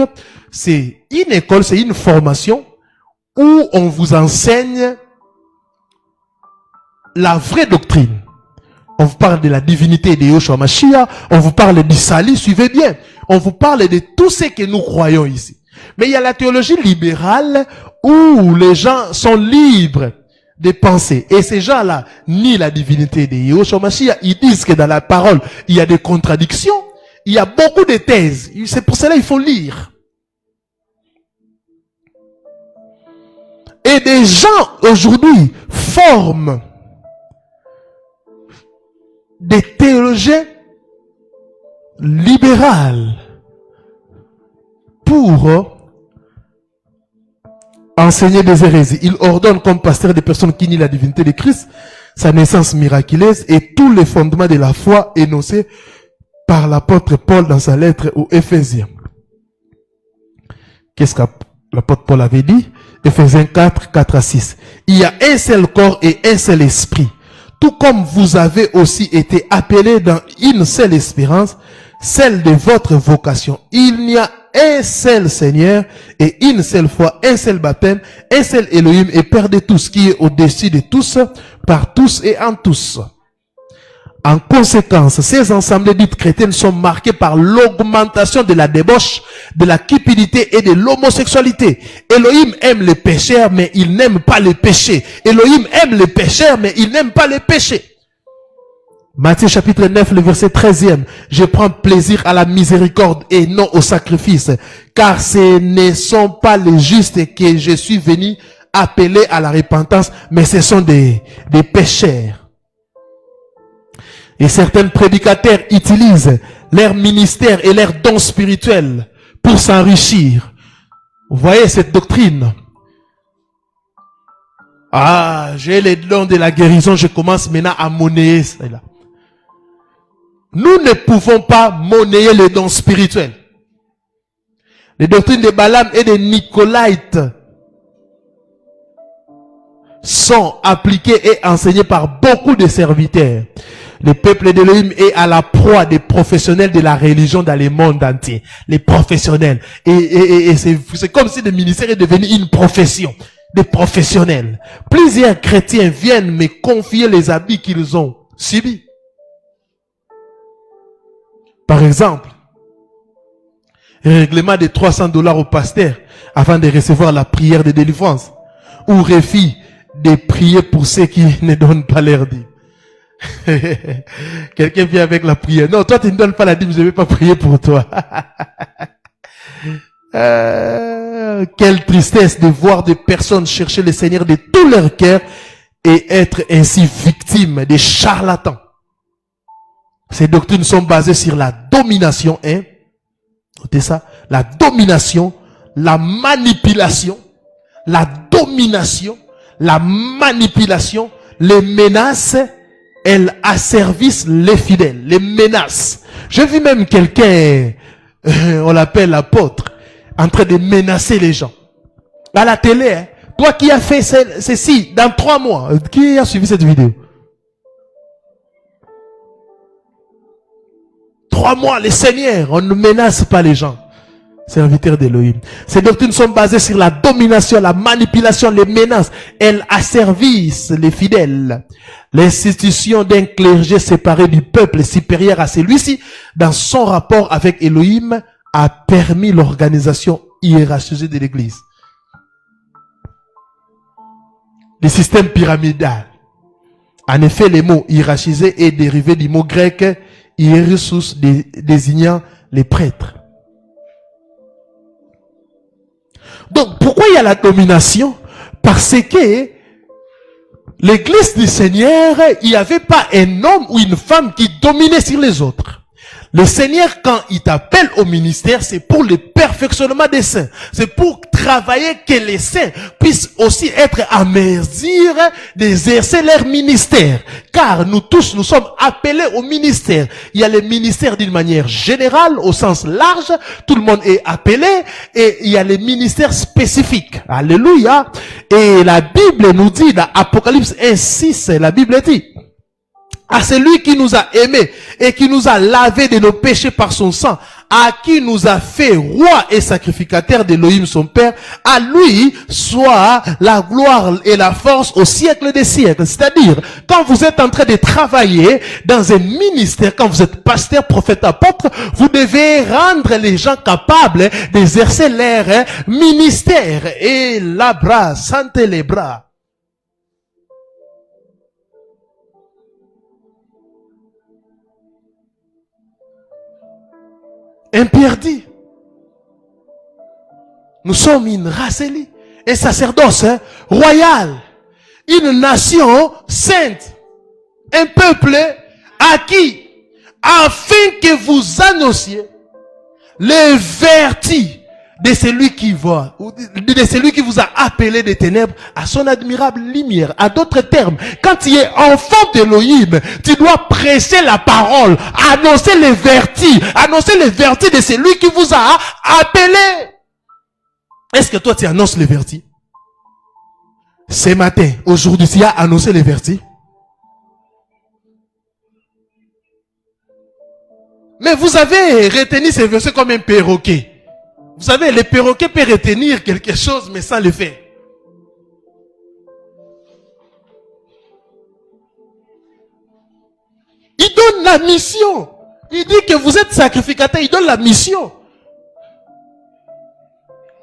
Speaker 1: c'est une école, c'est une formation où on vous enseigne la vraie doctrine. On vous parle de la divinité de Yahushua Mashiach, on vous parle du salut, suivez bien. On vous parle de tout ce que nous croyons ici. Mais il y a la théologie libérale où les gens sont libres de penser. Et ces gens-là nient la divinité de Yahushua Mashiach. Ils disent que dans la parole, il y a des contradictions. Il y a beaucoup de thèses. C'est pour cela qu'il faut lire. Et des gens aujourd'hui forment des théologiens libérales pour enseigner des hérésies. Il ordonne comme pasteur des personnes qui nient la divinité de Christ, sa naissance miraculeuse et tous les fondements de la foi énoncés par l'apôtre Paul dans sa lettre aux Éphésiens. Qu'est-ce que l'apôtre Paul avait dit? Éphésiens 4, 4 à 6. Il y a un seul corps et un seul esprit. Tout comme vous avez aussi été appelés dans une seule espérance, celle de votre vocation. Il n'y a un seul Seigneur et une seule foi, un seul baptême, un seul Elohim et Père de tous, qui est au-dessus de tous, par tous et en tous. En conséquence, ces assemblées dites chrétiennes sont marquées par l'augmentation de la débauche, de la cupidité et de l'homosexualité. Elohim aime les pécheurs, mais il n'aime pas les péchés. Elohim aime les pécheurs, mais il n'aime pas les péchés. Matthieu chapitre 9, le verset 13e. Je prends plaisir à la miséricorde et non au sacrifice, car ce ne sont pas les justes que je suis venu appeler à la repentance, mais ce sont des pécheurs. Et certains prédicateurs utilisent leur ministère et leurs dons spirituels pour s'enrichir. Vous voyez cette doctrine? Ah, j'ai les dons de la guérison, je commence maintenant à monnayer cela. Nous ne pouvons pas monnayer les dons spirituels. Les doctrines de Balaam et de Nicolaïtes sont appliquées et enseignées par beaucoup de serviteurs. Le peuple d'Elohim est à la proie des professionnels de la religion dans le monde entier. Les professionnels. Et c'est comme si le ministère est devenu une profession. Des professionnels. Plusieurs chrétiens viennent me confier les habits qu'ils ont subis. Par exemple, un règlement de $300 au pasteur avant de recevoir la prière de délivrance. Ou refus de prier pour ceux qui ne donnent pas leur dîme. Quelqu'un vient avec la prière. Non, toi tu ne donnes pas la dîme, je ne vais pas prier pour toi. Quelle tristesse de voir des personnes chercher le Seigneur de tout leur cœur et être ainsi victimes des charlatans. Ces doctrines sont basées sur la domination, hein? Notez ça, la domination, la manipulation, les menaces. Elles asservissent les fidèles, les menaces. J'ai vu même quelqu'un, on l'appelle l'apôtre, en train de menacer les gens. À la télé, hein. Toi qui as fait ceci dans 3 mois, qui a suivi cette vidéo? 3 mois, les seigneurs, on ne menace pas les gens. Serviteurs d'Elohim. Ces doctrines sont basées sur la domination, la manipulation, les menaces. Elles asservissent les fidèles. L'institution d'un clergé séparé du peuple supérieur à celui-ci, dans son rapport avec Elohim, a permis l'organisation hiérarchisée de l'Église. Le système pyramidal. En effet, le mot hiérarchisé est dérivé du mot grec hiérissos, désignant les prêtres. Donc, pourquoi il y a la domination? Parce que l'Église du Seigneur, il n'y avait pas un homme ou une femme qui dominait sur les autres. Le Seigneur, quand il t'appelle au ministère, c'est pour le perfectionnement des saints. C'est pour travailler que les saints puissent aussi être à mesure d'exercer leur ministère. Car nous tous, nous sommes appelés au ministère. Il y a le ministère d'une manière générale, au sens large. Tout le monde est appelé. Et il y a les ministères spécifiques. Alléluia. Et la Bible nous dit, dans Apocalypse 1:6, la Bible dit, à celui qui nous a aimés et qui nous a lavés de nos péchés par son sang, à qui nous a fait roi et sacrificateur d'Elohim son Père, à lui soit la gloire et la force au siècle des siècles. C'est-à-dire, quand vous êtes en train de travailler dans un ministère, quand vous êtes pasteur, prophète, apôtre, vous devez rendre les gens capables d'exercer leur ministère. Et la bras, sentez les bras. Un Pierre dit, nous sommes une race élue, un sacerdoce royal, une nation sainte, un peuple acquis, afin que vous annonciez les vertus de celui qui voit, de celui qui vous a appelé des ténèbres à son admirable lumière. À d'autres termes, quand tu es enfant d'Élohim, tu dois prêcher la parole, annoncer les vertus de celui qui vous a appelé. Est-ce que toi tu annonces les vertus? Ce matin, aujourd'hui, tu as annoncé les vertus? Mais vous avez retenu ces versets comme un perroquet. Vous savez, le perroquet peut retenir quelque chose, mais sans le faire. Il donne la mission. Il dit que vous êtes sacrificateur, il donne la mission.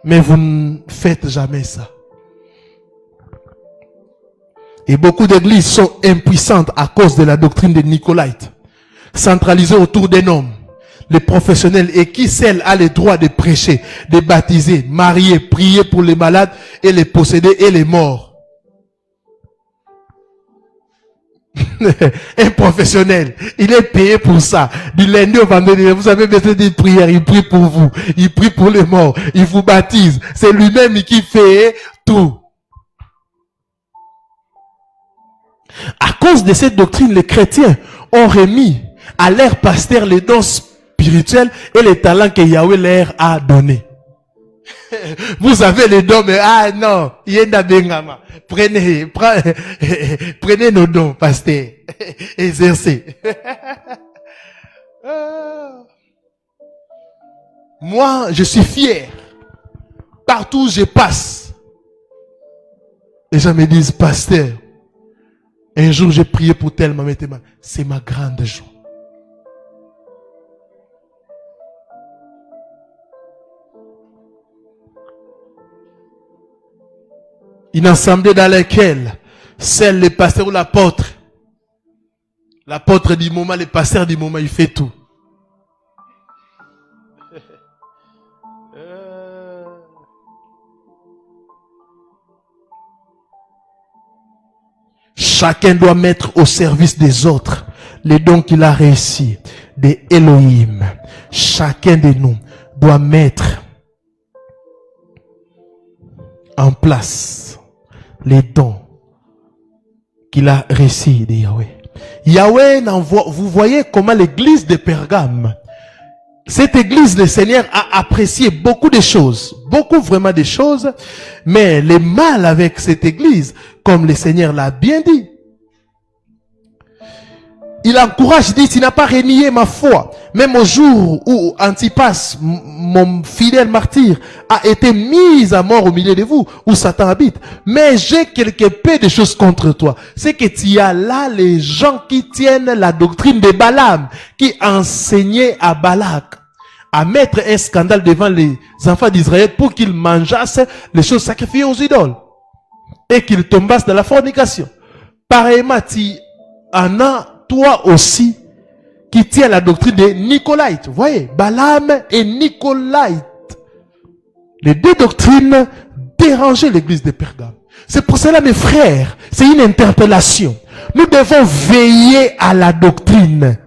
Speaker 1: Mais vous ne faites jamais ça. Et beaucoup d'églises sont impuissantes à cause de la doctrine des Nicolaïtes, centralisée autour d'un homme, les professionnels, et qui seul a le droit de prêcher, de baptiser, marier, prier pour les malades et les possédés et les morts. Un professionnel, il est payé pour ça. Du lundi au vendredi, vous avez besoin de prières, il prie pour vous, il prie pour les morts, il vous baptise. C'est lui-même qui fait tout. À cause de cette doctrine, les chrétiens ont remis à leur pasteur les dons spirituels et les talents que Yahweh leur a donnés. Vous avez les dons, mais non, prenez nos dons, pasteur, exercez. Moi, je suis fier. Partout où je passe, les gens me disent, pasteur, un jour j'ai prié pour tel maman. C'est ma grande joie. Une assemblée dans laquelle seul le pasteur ou l'apôtre du moment, le pasteur du moment, il fait tout. Chacun doit mettre au service des autres les dons qu'il a réussi de Elohim. Chacun de nous doit mettre en place les dons qu'il a reçus de Yahweh. Yahweh n'envoie, vous voyez comment l'église de Pergame, cette église, le Seigneur a apprécié beaucoup de choses, beaucoup vraiment de choses, mais le mal avec cette église, comme le Seigneur l'a bien dit, il encourage, il dit, tu n'as pas renié ma foi. Même au jour où Antipas, mon fidèle martyr, a été mis à mort au milieu de vous, où Satan habite. Mais j'ai quelque peu de choses contre toi. C'est que tu as là les gens qui tiennent la doctrine de Balaam, qui enseignaient à Balak à mettre un scandale devant les enfants d'Israël pour qu'ils mangeassent les choses sacrifiées aux idoles. Et qu'ils tombassent dans la fornication. Pareillement, tu en as toi aussi, qui tient la doctrine des Nicolaïtes. Vous voyez, Balaam et Nicolaïte. Les deux doctrines dérangeaient l'église de Pergame. C'est pour cela, mes frères, c'est une interpellation. Nous devons veiller à la doctrine.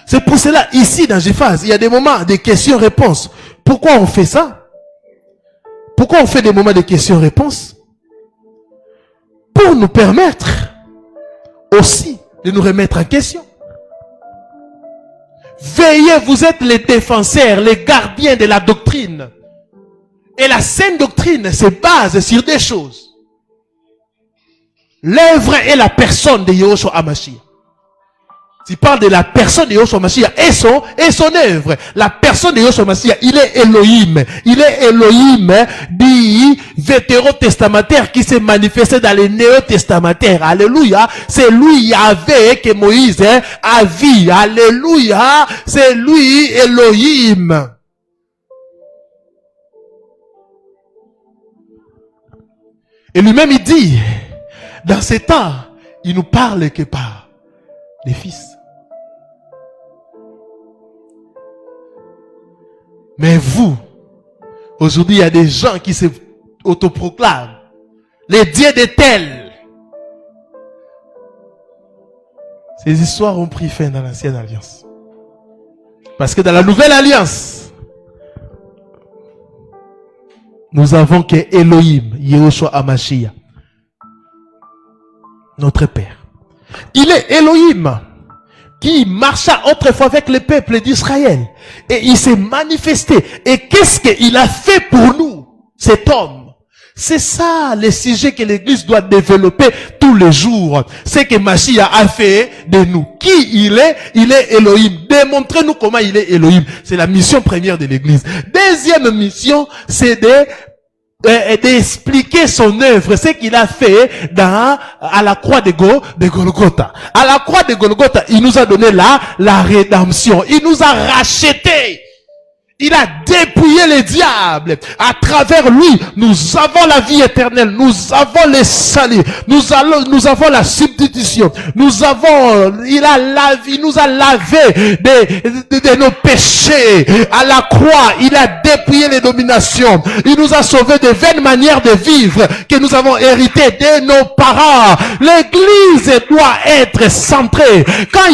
Speaker 1: C'est pour cela, ici, dans Jéphase, il y a des moments de questions-réponses. Pourquoi on fait ça? Pourquoi on fait des moments de questions-réponses? Pour nous permettre aussi de nous remettre en question. Veillez, vous êtes les défenseurs, les gardiens de la doctrine. Et la saine doctrine se base sur des choses. L'œuvre et la personne de Yahushua HaMashiach. Tu parles de la personne de Yahushua HaMashiach et son œuvre. La personne de Yahushua HaMashiach, il est Elohim. Il est Elohim dit vétérotestamentaire qui s'est manifesté dans les néo-testamentaires. Alléluia. C'est lui Yahvé que Moïse a vu. Alléluia. C'est lui Elohim. Et lui-même il dit, dans ces temps, il nous parle que par les fils. Mais vous, aujourd'hui, il y a des gens qui se autoproclament les dieux de tels. Ces histoires ont pris fin dans l'ancienne alliance. Parce que dans la nouvelle alliance, nous avons que Elohim, Yehoshua Hamashiach, notre Père. Il est Elohim qui marcha autrefois avec le peuple d'Israël et il s'est manifesté. Et qu'est-ce qu'il a fait pour nous, cet homme? C'est ça le sujet que l'Église doit développer tous les jours. C'est que Mashiach a fait de nous. Qui il est? Il est Elohim. Démontrez-nous comment il est Elohim. C'est la mission première de l'Église. Deuxième mission, c'est d'expliquer son œuvre, ce qu'il a fait à la croix de Golgotha. À la croix de Golgotha, il nous a donné la rédemption. Il nous a rachetés. Il a dépouillé le diable. À travers lui, nous avons la vie éternelle. Nous avons le salut. Nous avons la substitution. Il nous a lavé de nos péchés. À la croix, il a dépouillé les dominations. Il nous a sauvés de vaines manières de vivre que nous avons héritées de nos parents. L'Église doit être centrée. Quand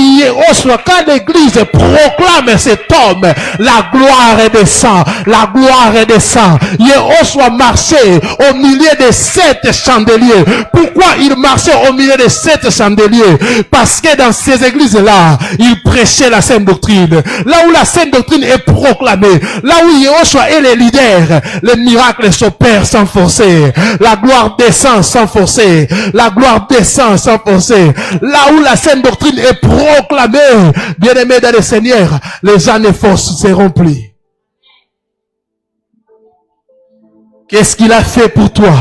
Speaker 1: l'Église proclame cet homme, la gloire descend, la gloire descend. Yehoshua marchait au milieu de 7 chandeliers. Pourquoi il marchait au milieu de 7 chandeliers? Parce que dans ces églises-là, il prêchait la sainte doctrine. Là où la sainte doctrine est proclamée, là où Yehoshua est le leader, les miracles s'opèrent sans forcer. La gloire descend sans forcer. La gloire descend sans forcer. Là où la sainte doctrine est proclamée, bien-aimés dans le Seigneur, les années forces seront plus. Qu'est-ce qu'il a fait pour toi?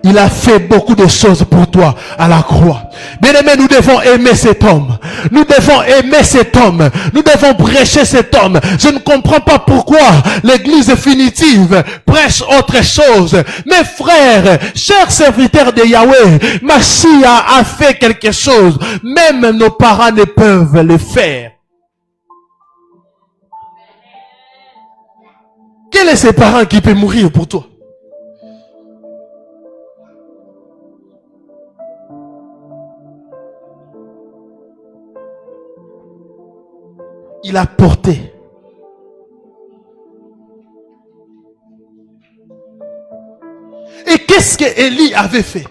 Speaker 1: Il a fait beaucoup de choses pour toi à la croix. Bien-aimés, nous devons aimer cet homme. Nous devons aimer cet homme. Nous devons prêcher cet homme. Je ne comprends pas pourquoi l'église définitive prêche autre chose. Mes frères, chers serviteurs de Yahweh, Mashiach a fait quelque chose. Même nos parents ne peuvent le faire. Quel est ce parent qui peut mourir pour toi? Il a porté. Et qu'est-ce que Élie avait fait?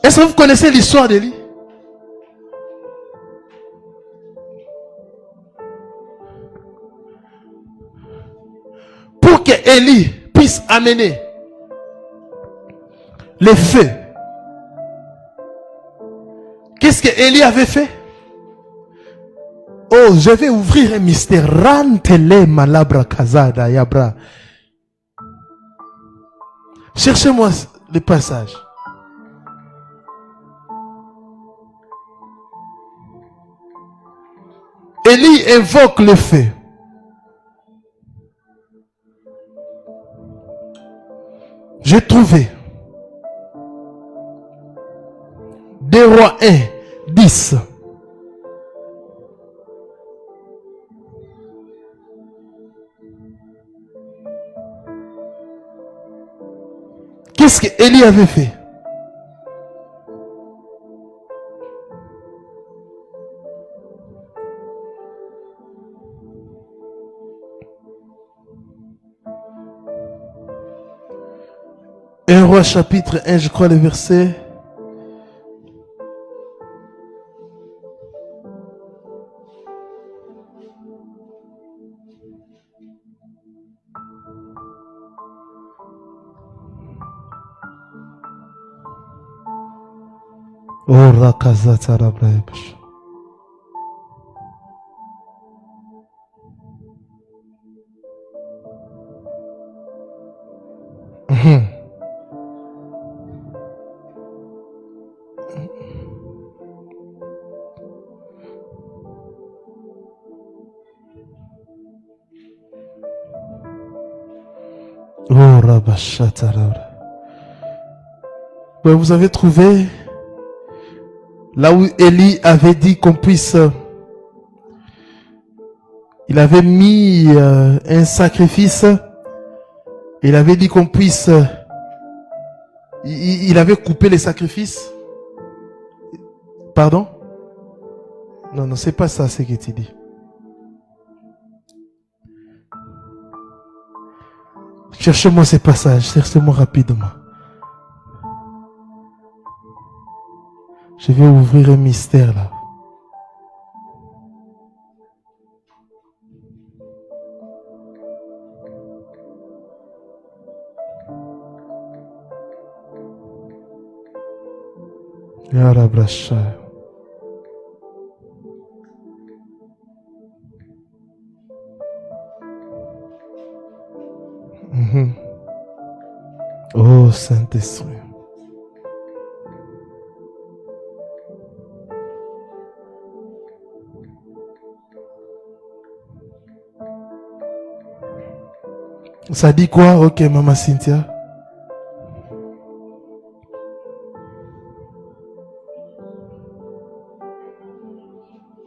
Speaker 1: Est-ce que vous connaissez l'histoire d'Élie? Pour que Élie puisse amener les feux, qu'est-ce que Élie avait fait? Oh, je vais ouvrir un mystère. Rantele malabra kazada yabra. Cherchez-moi le passage. Élie invoque le feu. J'ai trouvé 2 Rois 1, 10. Qu'est-ce qu'Élie avait fait? Un Roi chapitre 1, je crois le verset. Oh, Rakazata Rabraebush. Oh, Rabashata Rabra. Ouais, vous avez trouvé là où Élie avait dit qu'on puisse... il avait mis un sacrifice. Il avait dit qu'on puisse... il avait coupé les sacrifices. Pardon? Non, non, c'est pas ça ce que tu dis. Cherchez-moi ces passages, cherchez-moi rapidement. Je vais ouvrir un mystère là. Yarabrasha. Oh Saint-Esprit. Ça dit quoi? Ok, Maman Cynthia.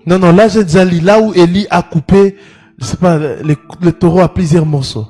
Speaker 1: Non, là j'ai déjà lu, là où Élie a coupé, je sais pas, le taureau à plusieurs morceaux.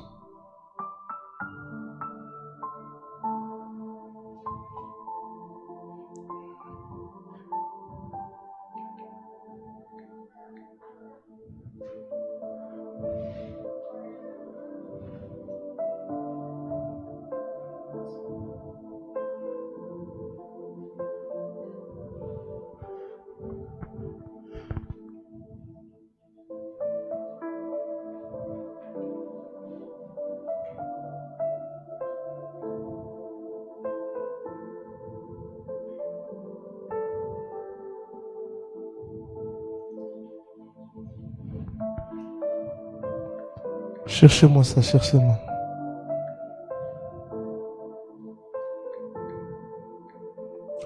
Speaker 1: Cherchez-moi ça, cherchez-moi.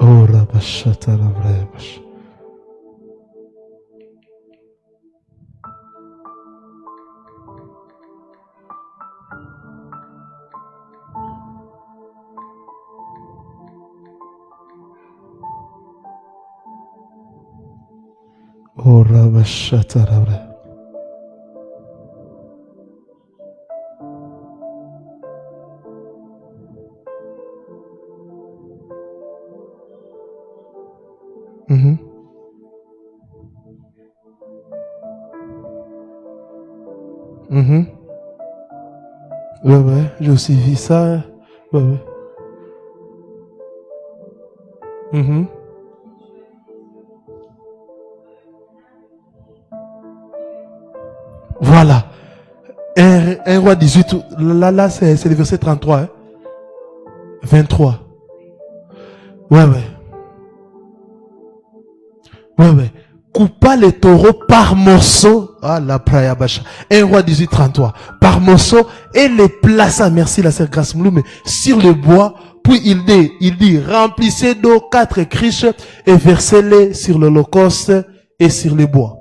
Speaker 1: Oh, Rabashata, Rabrabash. Oh, Rabashata, Rabrabash. Ouais, j'ai aussi vu ça. Ouais. Voilà. 1 Roi 18, là c'est le verset 33. Hein? 23. Ouais. Coupa les taureaux par morceaux. Ah, la praia bacha. 1 Roi 18, 33. Par morceaux et les plaça, merci la sœur Grace Mlou, mais sur le bois. Puis il dit, remplissez d'eau 4 criches et versez-les sur l'holocauste et sur le bois.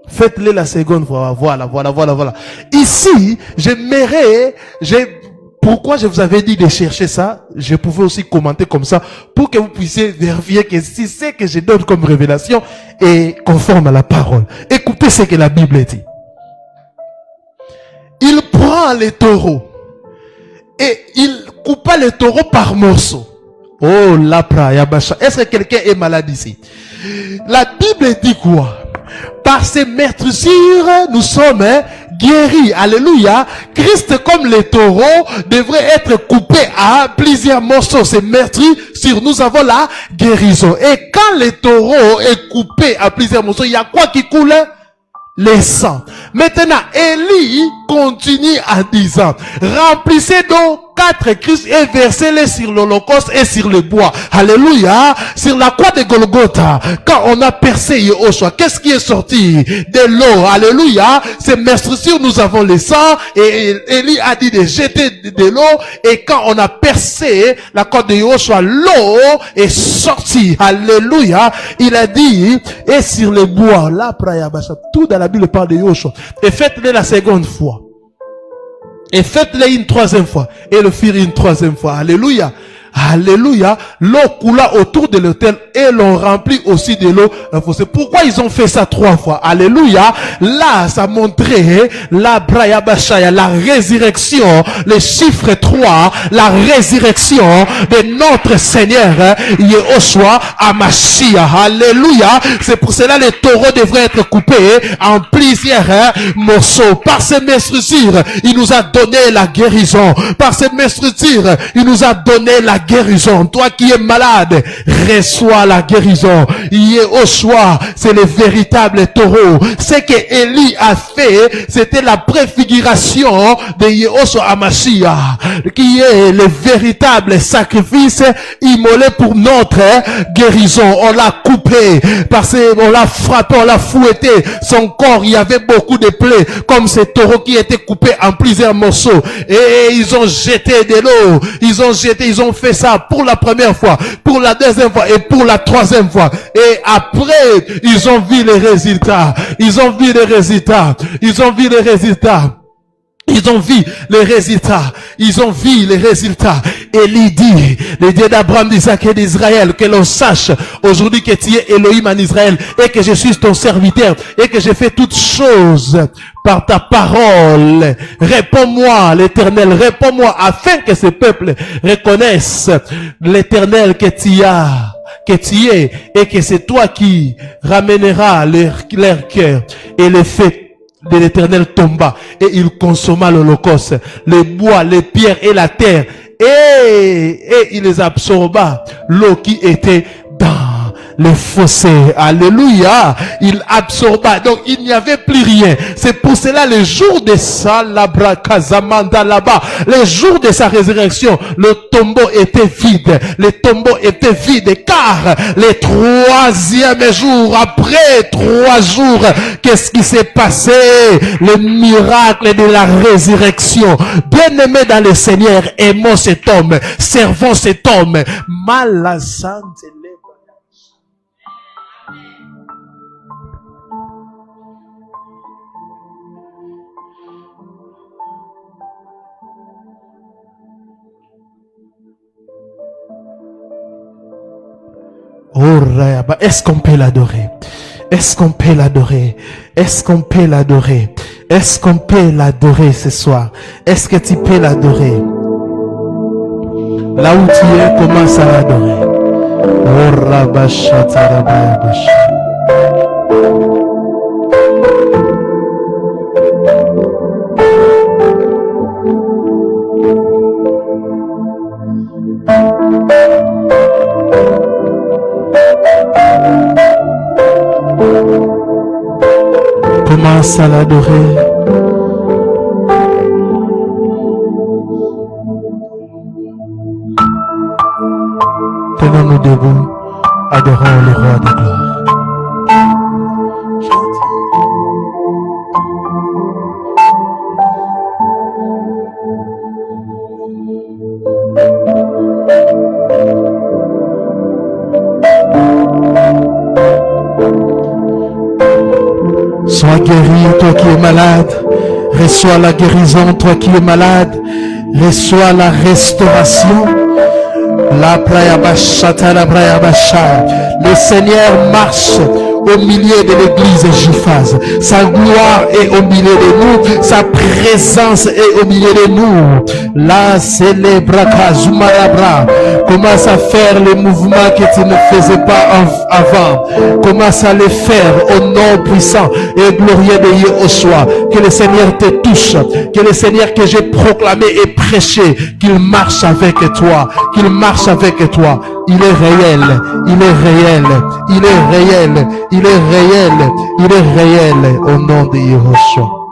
Speaker 1: Faites-les la seconde fois. Voilà. Ici, pourquoi je vous avais dit de chercher ça? Je pouvais aussi commenter comme ça pour que vous puissiez vérifier que si c'est que je donne comme révélation est conforme à la parole. Écoutez ce que la Bible dit. Il prend les taureaux et il coupa les taureaux par morceaux. Oh, la praia bacha. Est-ce que quelqu'un est malade ici? La Bible dit quoi? Par ses meurtrissures, nous sommes guéris. Alléluia. Christ, comme les taureaux, devrait être coupé à plusieurs morceaux. Ces meurtrissures, nous avons la guérison. Et quand les taureaux est coupé à plusieurs morceaux, il y a quoi qui coule? Les sangs. Maintenant, Élie continue en disant, remplissez donc 4 criches et versez-les sur l'holocauste et sur le bois. Alléluia. Sur la croix de Golgotha, quand on a percé Yehoshua, qu'est-ce qui est sorti? De l'eau. Alléluia. C'est meurtrissures, nous avons le sang. Et Élie a dit de jeter de l'eau. Et quand on a percé la croix de Yehoshua, l'eau est sortie. Alléluia. Il a dit, et sur le bois, là, tout dans la Bible parle de Yehoshua. Et faites-le la seconde fois. Et faites-le une troisième fois. Et le firent une troisième fois. Alléluia. Alléluia. L'eau coula autour de l'autel et l'on remplit aussi de l'eau. Pourquoi ils ont fait ça 3 fois? Alléluia. Là, ça montrait la brayabashaya, la résurrection, le chiffre 3, la résurrection de notre Seigneur Yehoshua Hamashiach. Alléluia. C'est pour cela les taureaux devraient être coupés en plusieurs morceaux. Par ces mesures, il nous a donné la guérison. Par ces mesures, il nous a donné la guérison. Toi qui es malade, reçois la guérison. Yehoshua, c'est le véritable taureau. Ce que Élie a fait, c'était la préfiguration de Yehoshua Hamashiach, qui est le véritable sacrifice immolé pour notre guérison. On l'a coupé, parce qu'on l'a frappé, on l'a fouetté. Son corps, il y avait beaucoup de plaies, comme ces taureaux qui étaient coupés en plusieurs morceaux. Et ils ont jeté de l'eau. Ils ont fait ça pour la première fois, pour la deuxième fois et pour la troisième fois. Et après, ils ont vu les résultats. Ils ont vu les résultats. Ils ont vu les résultats. Ils ont vu les résultats. Ils ont vu les résultats. Élie dit, le Dieu d'Abraham, d'Isaac et d'Israël, que l'on sache aujourd'hui que tu es Elohim en Israël et que je suis ton serviteur et que j'ai fait toutes choses par ta parole. Réponds-moi, l'Éternel, réponds-moi afin que ce peuple reconnaisse l'Éternel que tu as, que tu es, et que c'est toi qui ramèneras leur cœur. Et le fait de l'Éternel tomba et il consomma l'holocauste, les bois, les pierres et la terre, et il les absorba, l'eau qui était dans le fossé. Alléluia. Il absorba. Donc il n'y avait plus rien. C'est pour cela le jour de sa labrakazamanda là-bas, le jour de sa résurrection, le tombeau était vide. Le tombeau était vide car le 3e jour, après 3 jours, qu'est-ce qui s'est passé? Le miracle de la résurrection. Bien-aimé dans le Seigneur, aimons cet homme, servons cet homme. Malazante. Oh, est-ce qu'on peut l'adorer? Est-ce qu'on peut l'adorer? Est-ce qu'on peut l'adorer? Est-ce qu'on peut l'adorer ce soir? Est-ce que tu peux l'adorer? Là où tu es, commence à l'adorer. Oh, Rabasha, Tarabasha. Commence à l'adorer. Tenons-nous debout, adorons le roi de gloire. Sois guéri, toi qui es malade. Reçois la guérison, toi qui es malade. Reçois la restauration. La prayabasha, la prayabasha. Le Seigneur marche au milieu de l'église Jiphaz. Sa gloire est au milieu de nous. Sa présence est au milieu de nous. La célébraka Zumarabra. Commence à faire les mouvements que tu ne faisais pas avant. Commence à les faire au nom puissant et glorieux de Yehoshua. Que le Seigneur te touche. Que le Seigneur que j'ai proclamé et prêché, qu'il marche avec toi. Qu'il marche avec toi. Il est réel. Il est réel. Il est réel. Il est réel. Il est réel au nom de Yehoshua.